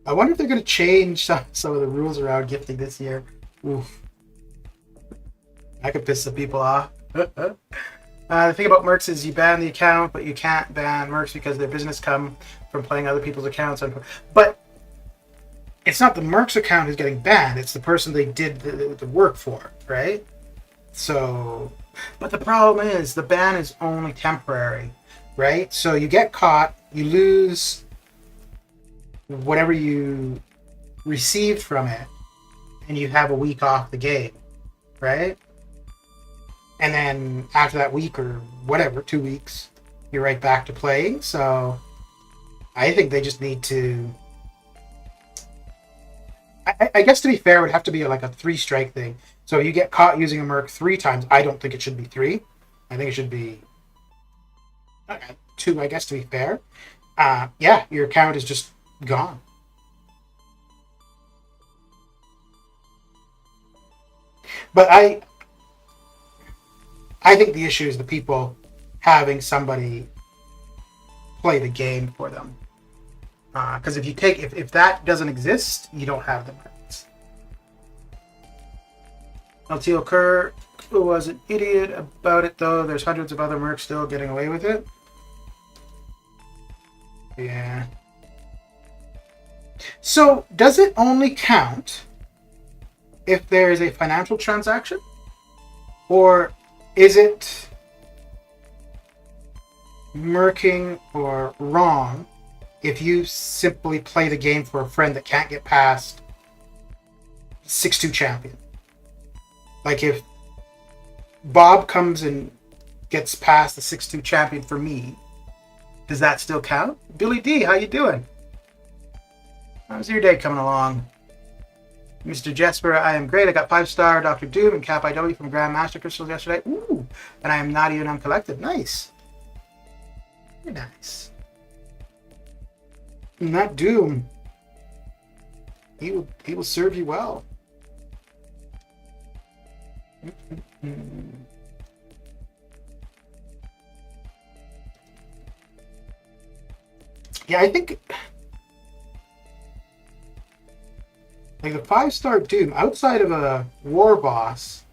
I wonder if they're going to change some of the rules around gifting this year. Oof. I could piss some people off. The thing about mercs is you ban the account, but you can't ban mercs because their business come from playing other people's accounts. But it's not the mercs account who's getting banned; it's the person they did the work for, right? So, but the problem is the ban is only temporary, right? So you get caught, you lose whatever you received from it, and you have a week off the game, right? And then after that week or whatever, 2 weeks, you're right back to playing. So I think they just need to. I guess to be fair, it would have to be like a 3 strike thing. So if you get caught using a merc 3 times, I don't think it should be 3. I think it should be 2. I guess to be fair, yeah, your account is just gone. But I think the issue is the people having somebody play the game for them. Because if that doesn't exist, you don't have the mercs. LTO Kerr was an idiot about it, though. There's hundreds of other mercs still getting away with it. Yeah. So, does it only count if there is a financial transaction? Or is it merking or wrong if you simply play the game for a friend that can't get past 6-2 champion? Like if Bob comes and gets past the 6-2 champion for me, does that still count? Billy D, how you doing? How's your day coming along? Mr. Jesper, I am great. I got 5-star Dr. Doom and Cap IW from Grandmaster Crystals yesterday. Ooh, and I am not even uncollected. Nice. Very nice. And that Doom, he will serve you well. Yeah, I think like the 5-star Doom, outside of a war boss,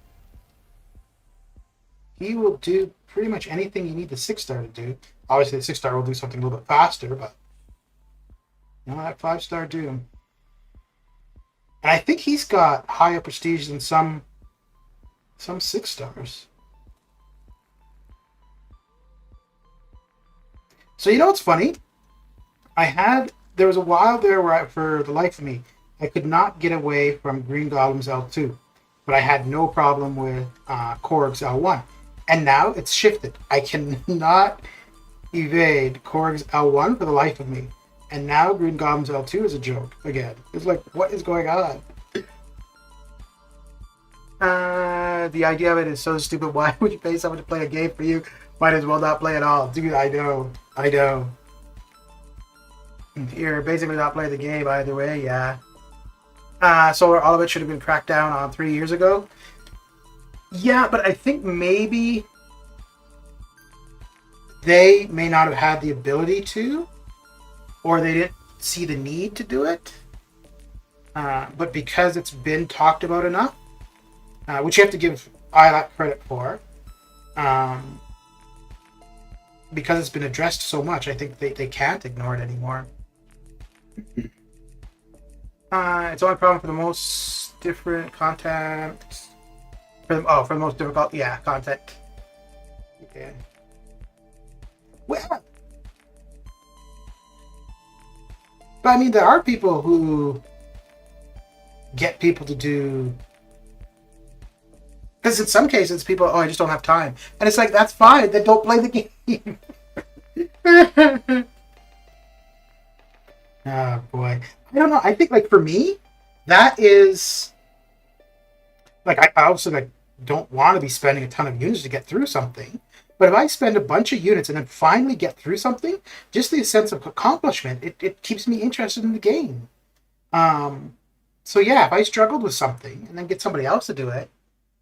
he will do pretty much anything you need the 6-star to do. Obviously, the 6-star will do something a little bit faster, but you know, that 5-star Doom. And I think he's got higher prestige than some 6-stars. So you know what's funny? There was a while there where for the life of me, I could not get away from Green Goblin's L2, but I had no problem with Korg's L1. And now it's shifted. I cannot evade Korg's L1 for the life of me. And now Green Goblin's L2 is a joke again. It's like, what is going on? The idea of it is so stupid. Why would you pay someone to play a game for you? Might as well not play at all. Dude, I know. You're basically not playing the game either way, yeah. So all of it should have been cracked down on 3 years ago. Yeah, but I think maybe they may not have had the ability to, or they didn't see the need to do it. But because it's been talked about enough, which you have to give ILAC credit for, because it's been addressed so much, I think they can't ignore it anymore. It's only a problem for the most different content. For the most difficult, yeah, content. Okay. Well, but I mean, there are people who get people to do. Because in some cases, people, I just don't have time, and it's like that's fine. Then don't play the game. Oh boy, I don't know. I think like for me, that is like I also like don't want to be spending a ton of units to get through something. But if I spend a bunch of units and then finally get through something, just the sense of accomplishment, it keeps me interested in the game. So So yeah, if I struggled with something and then get somebody else to do it,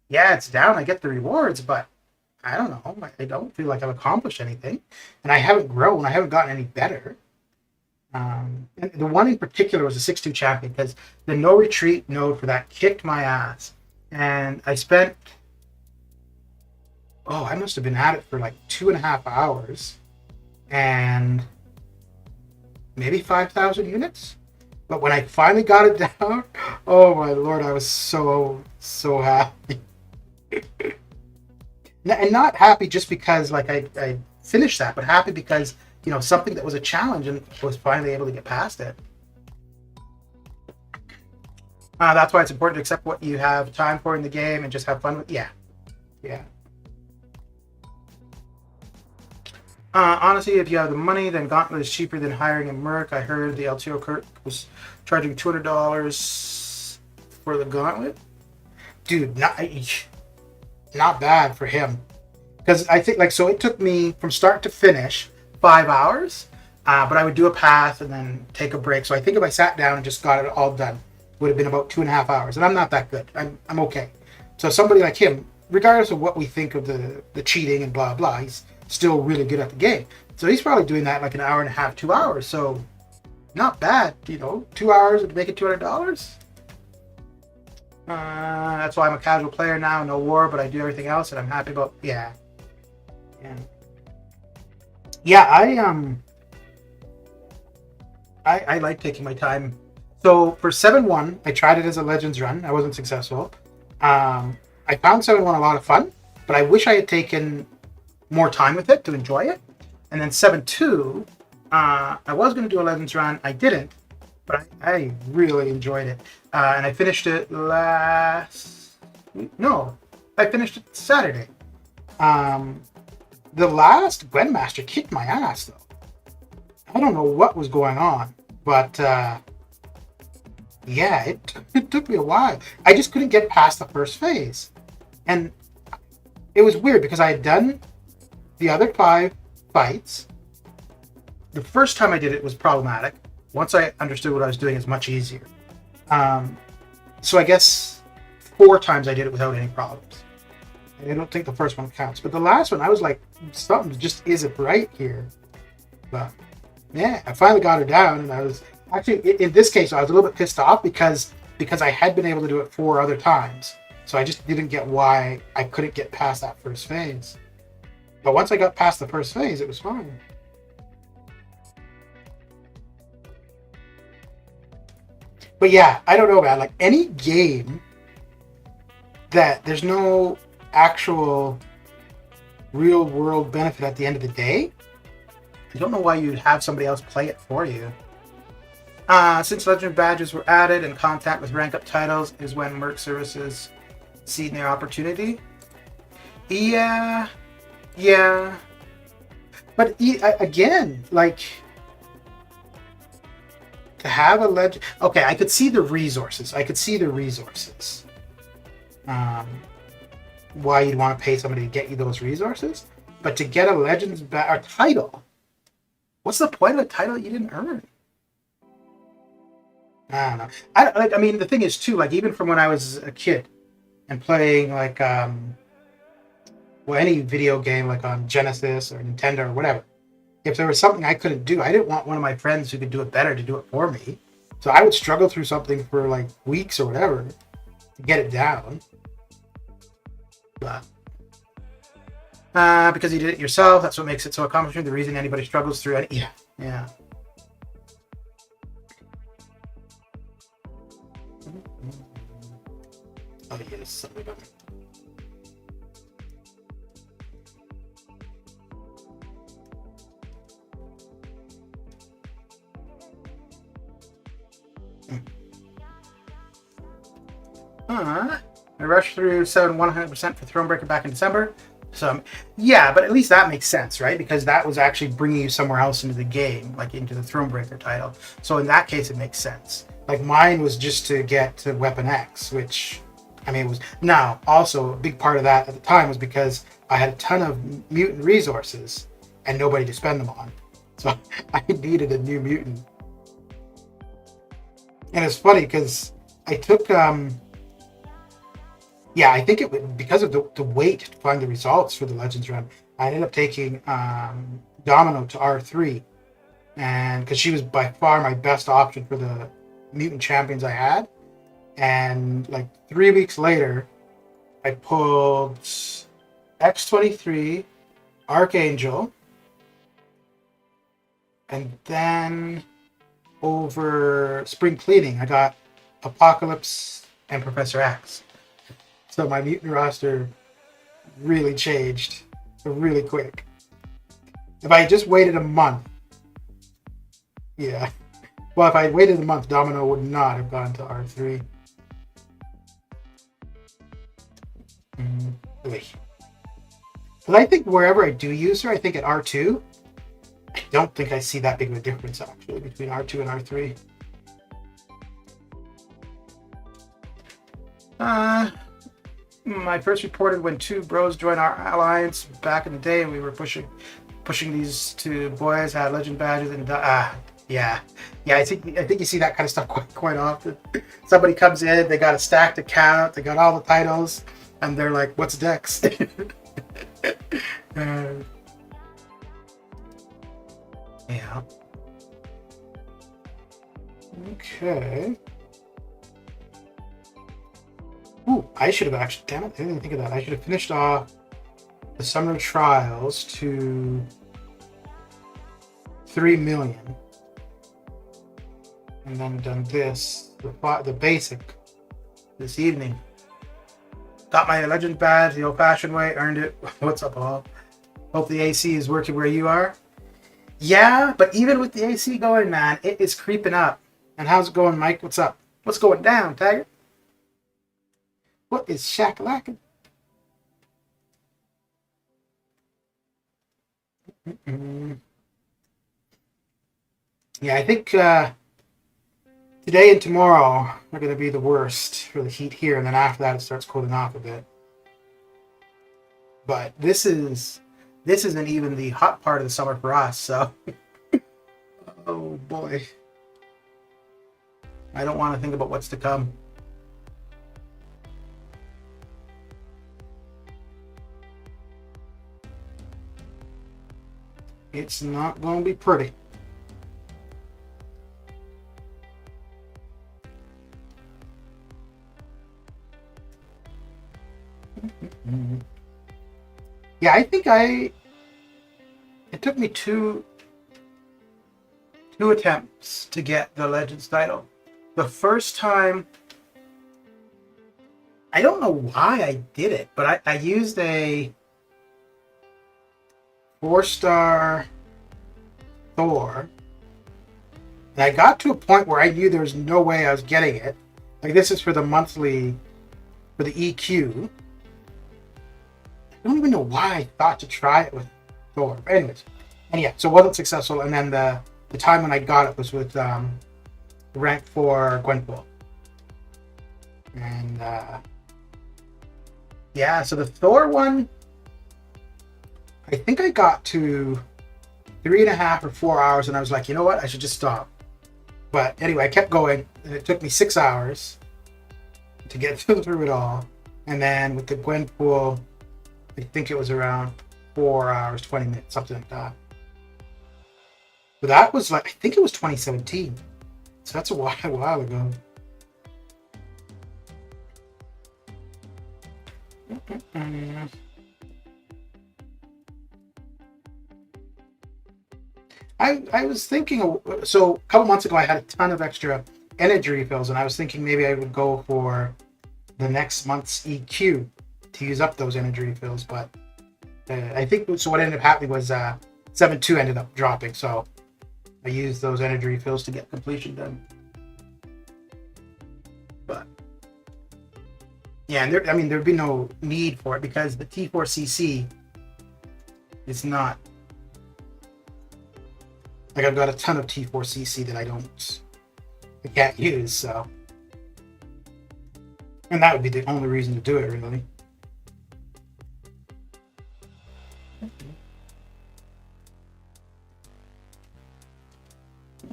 yeah, it's down. I get the rewards, but I don't know. I don't feel like I've accomplished anything, and I haven't grown. I haven't gotten any better. And the one in particular was a 6-2 champion because the no retreat node for that kicked my ass, and I spent I must have been at it for like 2.5 hours, and maybe 5,000 units. But when I finally got it down, oh my lord, I was so happy. And not happy just because like I finished that, but happy because something that was a challenge and was finally able to get past it. That's why it's important to accept what you have time for in the game and just have fun with. Yeah. Honestly, if you have the money, then Gauntlet is cheaper than hiring a merc. I heard the LTO Kurt was charging $200 for the Gauntlet. Dude, not bad for him. Because I think it took me from start to finish 5 hours, but I would do a path and then take a break. So I think if I sat down and just got it all done, it would have been about 2.5 hours. And I'm not that good. I'm okay. So somebody like him, regardless of what we think of the cheating and blah blah, he's still really good at the game. So he's probably doing that like an hour and a half, 2 hours. So not bad, 2 hours would make it $200. That's why I'm a casual player now, no war, but I do everything else, and I'm happy about. Yeah. I like taking my time. So for 7-1, I tried it as a Legends run. I wasn't successful. I found 7-1 a lot of fun, but I wish I had taken more time with it to enjoy it. And then 7-2, I was going to do a Legends run. I didn't, but I really enjoyed it. And I finished it I finished it Saturday. The last Gwendmaster kicked my ass, though. I don't know what was going on, but it took me a while. I just couldn't get past the first phase. And it was weird because I had done the other 5 fights. The first time I did it was problematic. Once I understood what I was doing, it's much easier. So I guess 4 times I did it without any problems. And I don't think the first one counts. But the last one, I was like, something just isn't right here. But yeah, I finally got her down, and I was actually, in this case, I was a little bit pissed off because I had been able to do it 4 other times. So I just didn't get why I couldn't get past that first phase. But once I got past the first phase, it was fine. But yeah, I don't know, man. Like any game that there's no actual real world benefit at the end of the day, I don't know why you'd have somebody else play it for you. Since Legend badges were added and contact with rank up titles is when merc services see their opportunity. Yeah. But again, like, to have a legend. Okay, I could see the resources. Why you'd want to pay somebody to get you those resources, but to get a Legends title, what's the point of a title that you didn't earn? I don't know. I mean, the thing is too, like, even from when I was a kid and playing like any video game like on Genesis or Nintendo or whatever, if there was something I couldn't do, I didn't want one of my friends who could do it better to do it for me. So I would struggle through something for like weeks or whatever to get it down. But because you did it yourself, that's what makes it so accomplishing. The reason anybody struggles through it. Yeah. Oh yes, I rushed through 7 100% for Thronebreaker back in December. So yeah, but at least that makes sense, right? Because that was actually bringing you somewhere else into the game, like into the Thronebreaker title. So in that case, it makes sense. Like mine was just to get to Weapon X, which, I mean, it was. Now, also a big part of that at the time was because I had a ton of mutant resources and nobody to spend them on. So I needed a new mutant. And it's funny because I took yeah, I think it was because of the wait to find the results for the Legends run. I ended up taking Domino to R3, and because she was by far my best option for the mutant champions I had. And like 3 weeks later, I pulled X23, Archangel, and then over spring cleaning, I got Apocalypse and Professor X. So my mutant roster really changed really quick. If I just waited a month, yeah. Well, if I waited a month, Domino would not have gone to R3. Because I think wherever I do use her, I think at R2, I don't think I see that big of a difference actually between R2 and R3. I first reported when two bros joined our alliance back in the day, and we were pushing these two boys, had legend badges, and yeah. I think you see that kind of stuff quite often. Somebody comes in, they got a stacked account, they got all the titles, and they're like, "What's Dex?" Yeah. Okay. Ooh, I should have actually. Damn it! I didn't even think of that. I should have finished off the summer trials to 3 million, and then done this the basic this evening. Got my legend badge the old-fashioned way. Earned it. What's up, all? Hope the AC is working where you are. Yeah, but even with the AC going, man, it is creeping up. And how's it going, Mike? What's up? What's going down, Tiger? What is shack-lacking? Yeah, I think today and tomorrow are going to be the worst for the heat here, and then after that it starts cooling off a bit. But this isn't even the hot part of the summer for us, so oh boy. I don't want to think about what's to come. It's not going to be pretty. Yeah, I think it took me two attempts to get the Legends title. The first time, I don't know why I did it, but I used a 4-star Thor, and I got to a point where I knew there was no way I was getting it. Like, this is for the monthly, for the EQ. I don't even know why I thought to try it with Thor. But anyways, and yeah, so it wasn't successful. And then the time when I got it was with rank 4 Gwenpool. And yeah, so the Thor one, I think I got to 3.5 or 4 hours, and I was like, you know what, I should just stop. But anyway, I kept going, and it took me 6 hours to get through it all. And then with the Gwenpool, I think it was around 4 hours, 20 minutes, something like that. But that was like, I think it was 2017. So that's a while ago. I was thinking, so a couple months ago I had a ton of extra energy refills, and I was thinking maybe I would go for the next month's EQ to use up those energy refills, but I think so. What ended up happening was 7.2 ended up dropping, so I used those energy refills to get completion done. But yeah, and there'd be no need for it because the T4CC is not like, I've got a ton of T4CC that I can't use, so, and that would be the only reason to do it, really.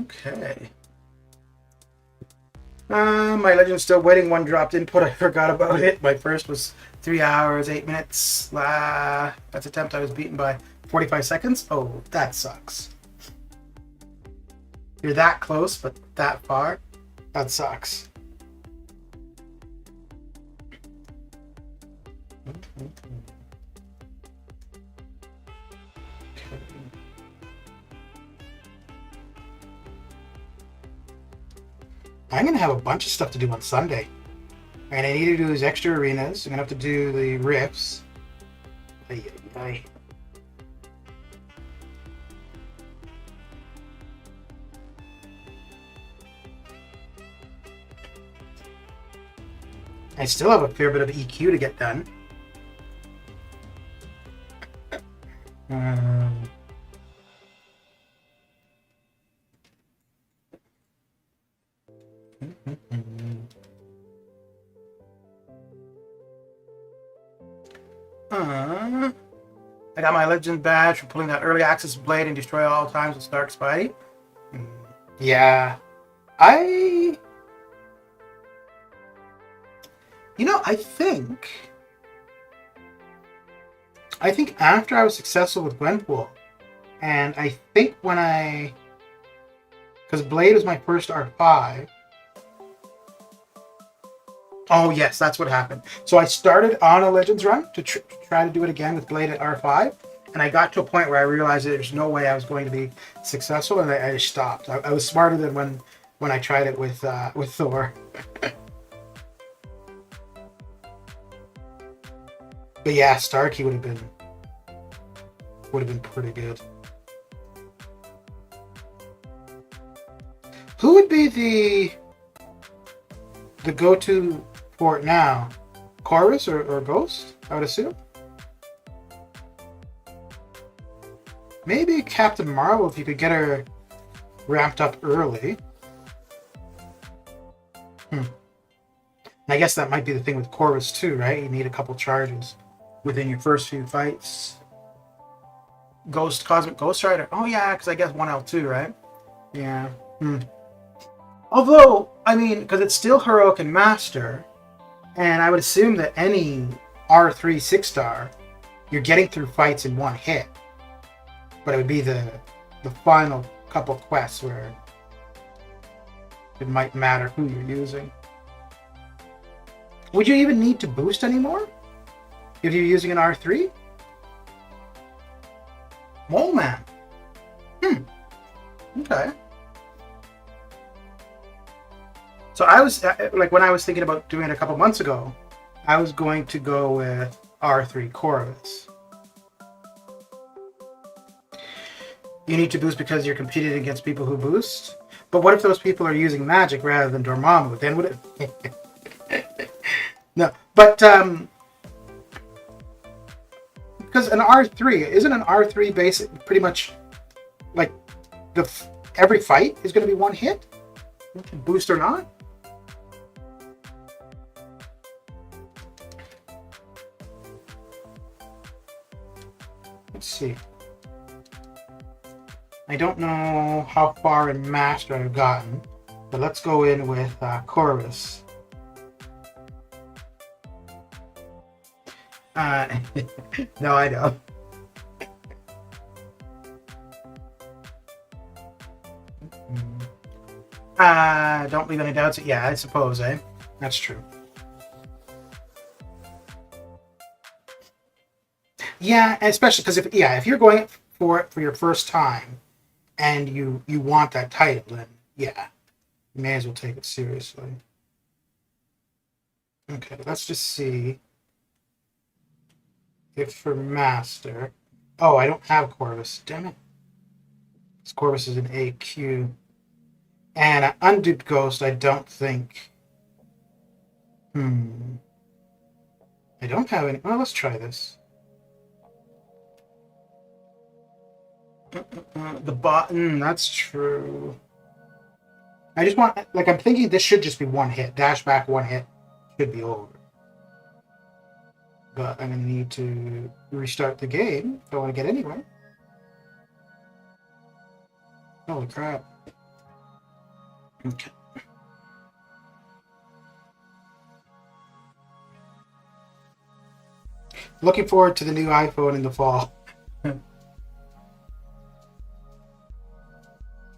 Okay. my Legend Still Waiting one dropped input. I forgot about it. My first was 3 hours, 8 minutes. That's attempt. I was beaten by 45 seconds. Oh, that sucks. You're that close, but that far. That sucks. I'm going to have a bunch of stuff to do on Sunday. And I need to do these extra arenas. I'm going to have to do the riffs. Ay, ay, ay. I still have a fair bit of EQ to get done. I got my Legend badge for pulling that early access blade and destroy all times with Stark Spidey. Yeah. I think after I was successful with Gwenpool, and I think because Blade was my first R5. Oh yes, that's what happened. So I started on a Legends run to try to do it again with Blade at R5, and I got to a point where I realized that there's no way I was going to be successful, and I just stopped. I was smarter than when I tried it with Thor. But yeah, Starkey would have been pretty good. Who would be the go-to for it now? Chorus or Ghost, I would assume. Maybe Captain Marvel if you could get her ramped up early. I guess that might be the thing with Corvus too, right? You need a couple charges within your first few fights. Cosmic Ghost Rider. Oh yeah, because I guess 1L2, right? Yeah. Although, I mean, because it's still Heroic and Master, and I would assume that any R3 6-star, you're getting through fights in one hit. But it would be the final couple quests where it might matter who you're using. Would you even need to boost anymore if you're using an R3? Mole Man. Okay. So I was like, when I was thinking about doing it a couple months ago, I was going to go with R3 Corvus. You need to boost because you're competing against people who boost. But what if those people are using magic rather than Dormammu? Then would it? No, but because an R3 isn't an R3 basic pretty much like every fight is going to be one hit, boost or not. Let's see. I don't know how far in Master I've gotten, but let's go in with Corvus. No, I don't. Don't leave any doubts. Yeah, I suppose, eh? That's true. Yeah, especially because if you're going for it for your first time and you want that title, then yeah, you may as well take it seriously. Okay, let's just see if for Master. Oh, I don't have Corvus. Damn it. This Corvus is an AQ. And an Unduped Ghost, I don't think. I don't have any. Well, let's try this. The button, that's true. I just want, like, I'm thinking this should just be one hit. Dash back, one hit. Should be over. But I'm going to need to restart the game if I want to get anywhere. Holy crap. Okay. Looking forward to the new iPhone in the fall.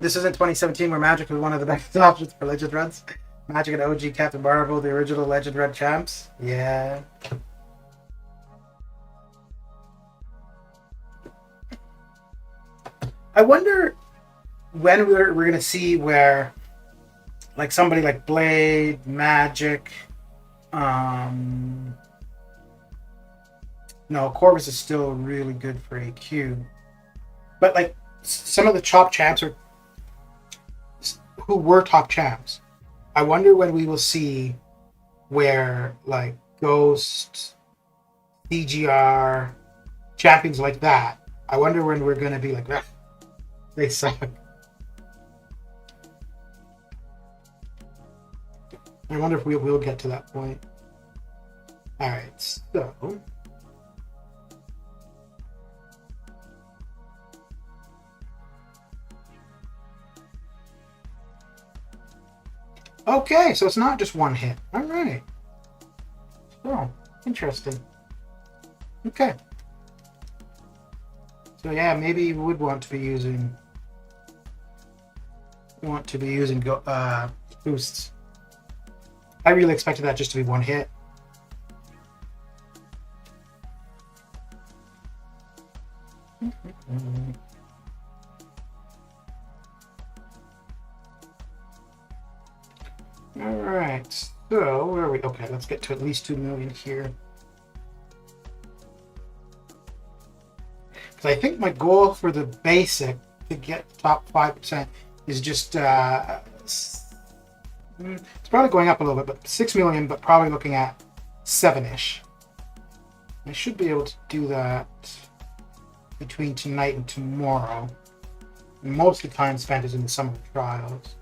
This isn't 2017 where Magic was one of the best options for Legend Reds. Magic and OG Captain Marvel, the original Legend Red champs. Yeah. I wonder when we're going to see where, like, somebody like Blade, Magic, no, Corvus is still really good for AQ. But, like, some of the top champs are who were top champs. I wonder when we will see where, like, Ghost, CGR, champions like that. I wonder when we're going to be like, they suck. I wonder if we will get to that point. Alright, so... Okay, so it's not just one hit. Alright. Oh, interesting. Okay. So yeah, maybe you would want to be using boosts. I really expected that just to be one hit. Alright, so where are we? Okay, let's get to at least 2 million here. Because I think my goal for the basic to get the top 5% is just it's probably going up a little bit, but 6 million, but probably looking at 7-ish. I should be able to do that between tonight and tomorrow. Most of the time spent is in the summer trials.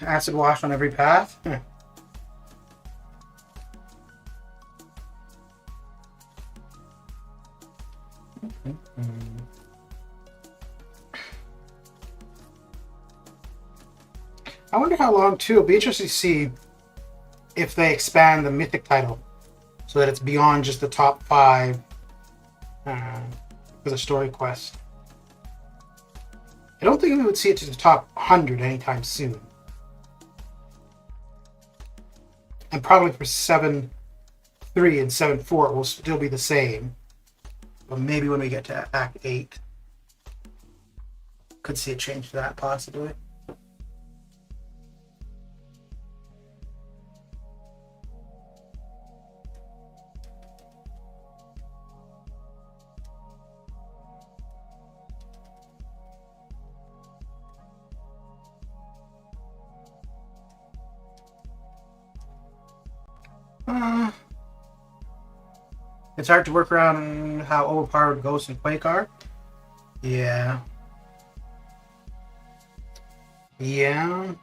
Acid wash on every path. I wonder how long too. It'll be interesting to see if they expand the mythic title so that it's beyond just the top 5 for the story quest. I don't think we would see it to the top 100 anytime soon. And probably for 7.3 and 7.4 it will still be the same. But maybe when we get to Act 8, could see a change to that possibly. It's hard to work around how overpowered Ghost and Quake are. Yeah. Yeah.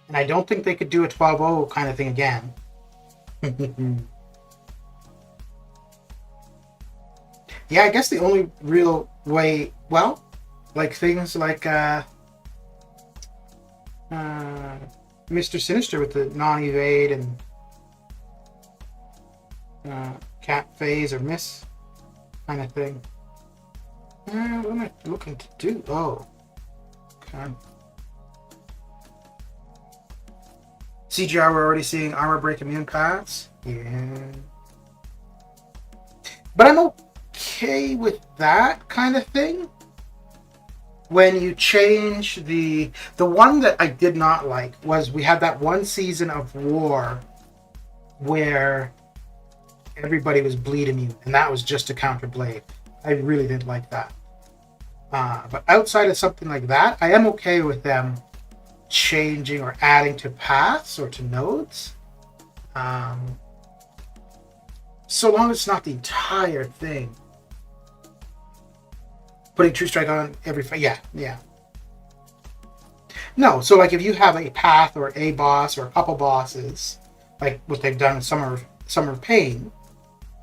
And I don't think they could do a 12-0 kind of thing again. Yeah, I guess the only real way, well, like things like Mr. Sinister with the non-evade and cap phase or miss kind of thing. What am I looking to do? Oh, okay. CGR, we're already seeing armor break immune paths. Yeah, but I'm okay with that kind of thing. When you change the one that I did not like was we had that one season of War where everybody was bleed immune, and that was just to counter Blade. I really didn't like that. But outside of something like that, I am okay with them changing or adding to paths or to nodes. So long as it's not the entire thing. Putting True Strike on every fight. Yeah. No, so like if you have a path or a boss or a couple bosses, like what they've done in Summer of Pain,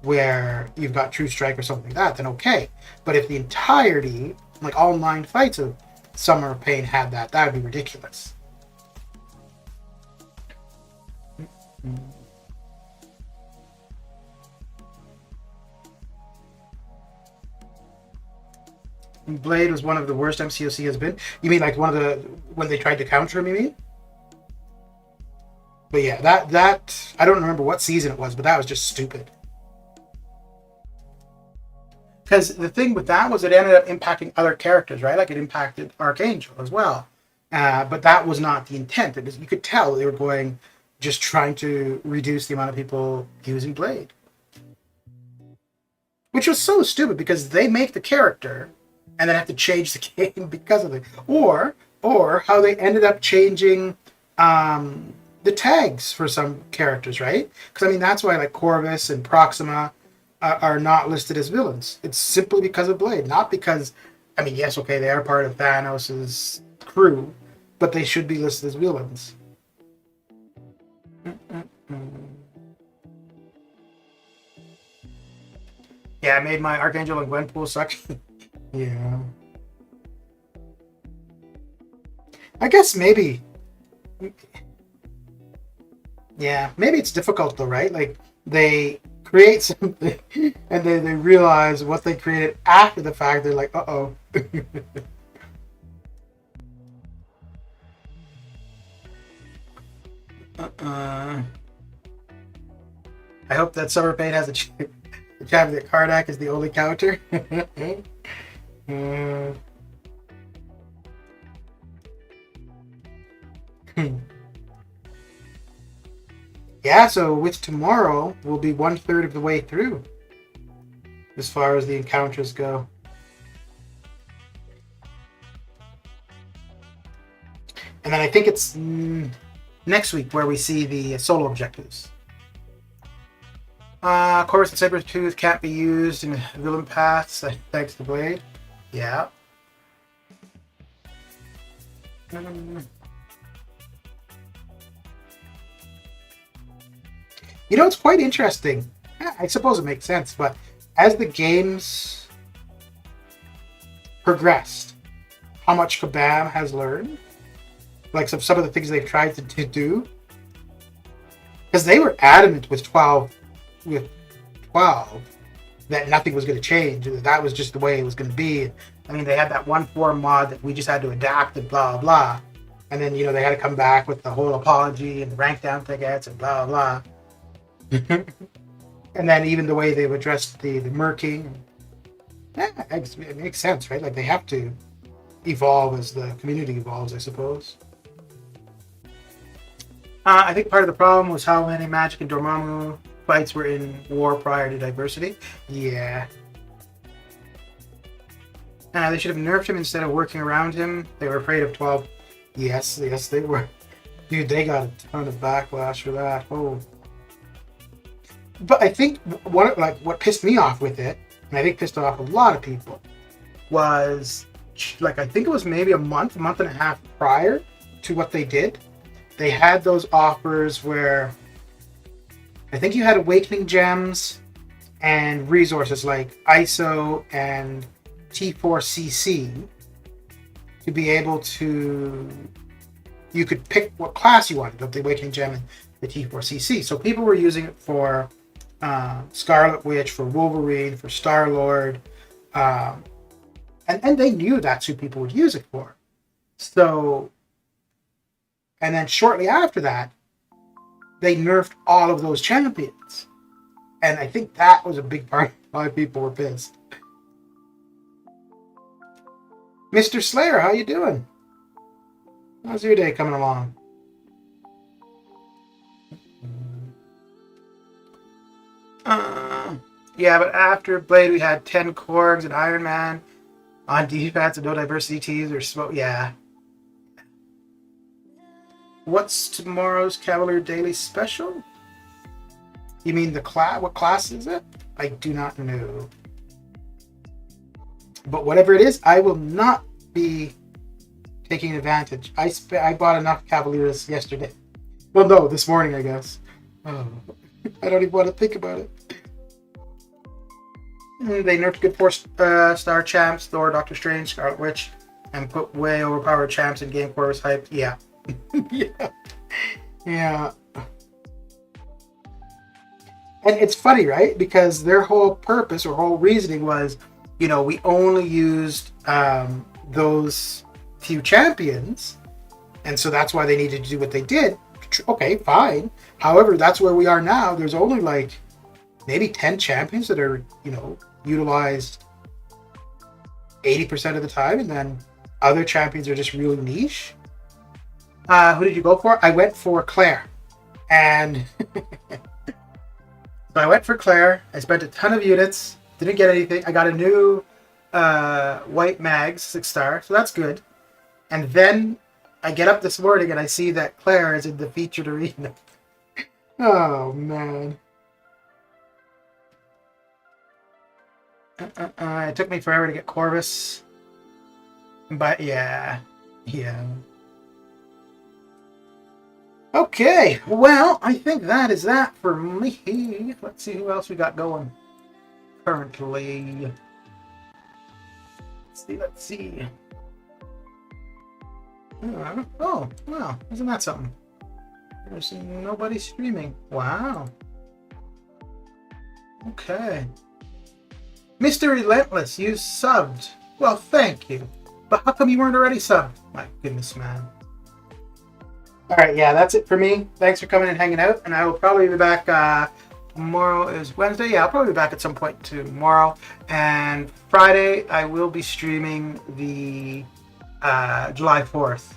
where you've got True Strike or something like that, then okay. But if the entirety, like all 9 fights of Summer of Pain had that, that would be ridiculous. Blade was one of the worst MCOC has been. You mean like one of the when they tried to counter him? You mean? But yeah, that I don't remember what season it was, but that was just stupid. Because the thing with that was it ended up impacting other characters, right? Like it impacted Archangel as well. But that was not the intent. It was, you could tell they were going, just trying to reduce the amount of people using Blade. Which was so stupid because they make the character and then have to change the game because of it. Or how they ended up changing the tags for some characters, right? Because I mean, that's why like Corvus and Proxima are not listed as villains. It's simply because of Blade, not because, I mean, yes, okay, they are part of Thanos' crew, but they should be listed as villains. Yeah, I made my Archangel and Gwenpool suck. Yeah. I guess maybe. Yeah, maybe it's difficult though, right? Like, they create something and then they realize what they created after the fact. They're like, uh-oh. I hope that Summer Pain has a chance that Karnak is the only counter. Yeah, so with tomorrow, we'll be 1/3 of the way through as far as the encounters go. And then I think it's next week where we see the solo objectives. Corvus and Sabretooth can't be used in villain paths thanks to Blade. Yeah. You know, it's quite interesting. I suppose it makes sense, but as the games progressed, how much Kabam has learned, like some of the things they've tried to do, because they were adamant with 12 that nothing was going to change, that was just the way it was going to be. I mean, they had that 1.4 mod that we just had to adapt and blah blah, and then, you know, they had to come back with the whole apology and rank down tickets and blah blah. And then even the way they've addressed the murking, it makes sense, right? Like, they have to evolve as the community evolves, I suppose. I think part of the problem was how many Magic and Dormammu fights were in war prior to diversity. Yeah. They should have nerfed him instead of working around him. They were afraid of 12. Yes, they were. Dude, they got a ton of backlash for that. Oh. But I think what pissed me off with it, and I think pissed off a lot of people, was like, I think it was maybe a month and a half prior to what they did. They had those offers where I think you had Awakening Gems and resources like ISO and T4CC to be able to, you could pick what class you wanted of the Awakening Gem and the T4CC. So people were using it for Scarlet Witch, for Wolverine, for Star-Lord, and they knew that's who people would use it for. So, and then shortly after that, they nerfed all of those champions. And I think that was a big part of why people were pissed. Mr. Slayer, how you doing? How's your day coming along? Yeah, but after Blade, we had 10 Korgs and Iron Man on defense and no diversity teams or smoke. Yeah. What's tomorrow's Cavalier Daily Special? You mean the class? What class is it? I do not know. But whatever it is, I will not be taking advantage. I bought enough Cavaliers yesterday. Well, no, this morning, I guess. Oh, I don't even want to think about it. They nerfed good 4-star champs, Thor, Doctor Strange, Scarlet Witch, and put way overpowered champs in game core was hyped. Yeah. Yeah. Yeah. And it's funny, right? Because their whole purpose or whole reasoning was, we only used those few champions, and so that's why they needed to do what they did. Okay, fine. However, that's where we are now. There's only like maybe 10 champions that are, utilized 80% of the time, and then other champions are just really niche. Who did you go for? I went for Claire. And so I went for Claire. I spent a ton of units. Didn't get anything. I got a new white mags 6-star, so that's good. And then I get up this morning and I see that Claire is in the featured arena. Oh, man. It took me forever to get Corvus. But yeah. Okay, well, I think that is that for me. Let's see who else we got going currently. Let's see. Oh, wow, isn't that something? There's nobody streaming. Wow. Okay. Mr. Relentless, you subbed. Well, thank you. But how come you weren't already subbed? My goodness, man. Alright, yeah, that's it for me. Thanks for coming and hanging out. And I will probably be back, tomorrow is Wednesday. Yeah, I'll probably be back at some point tomorrow. And Friday, I will be streaming the July 4th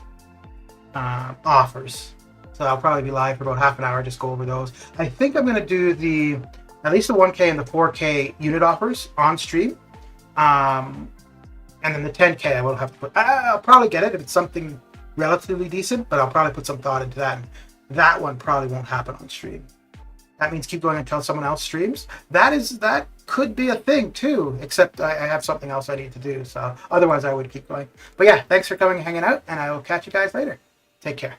offers. So I'll probably be live for about half an hour, just go over those. I think I'm going to do at least the 1K and the 4K unit offers on stream. And then the 10K I will have to put. I'll probably get it if it's something relatively decent, but I'll probably put some thought into that. And that one probably won't happen on stream. That means keep going until someone else streams. That could be a thing too, except I have something else I need to do. So otherwise I would keep going. But yeah, thanks for coming and hanging out, and I will catch you guys later. Take care.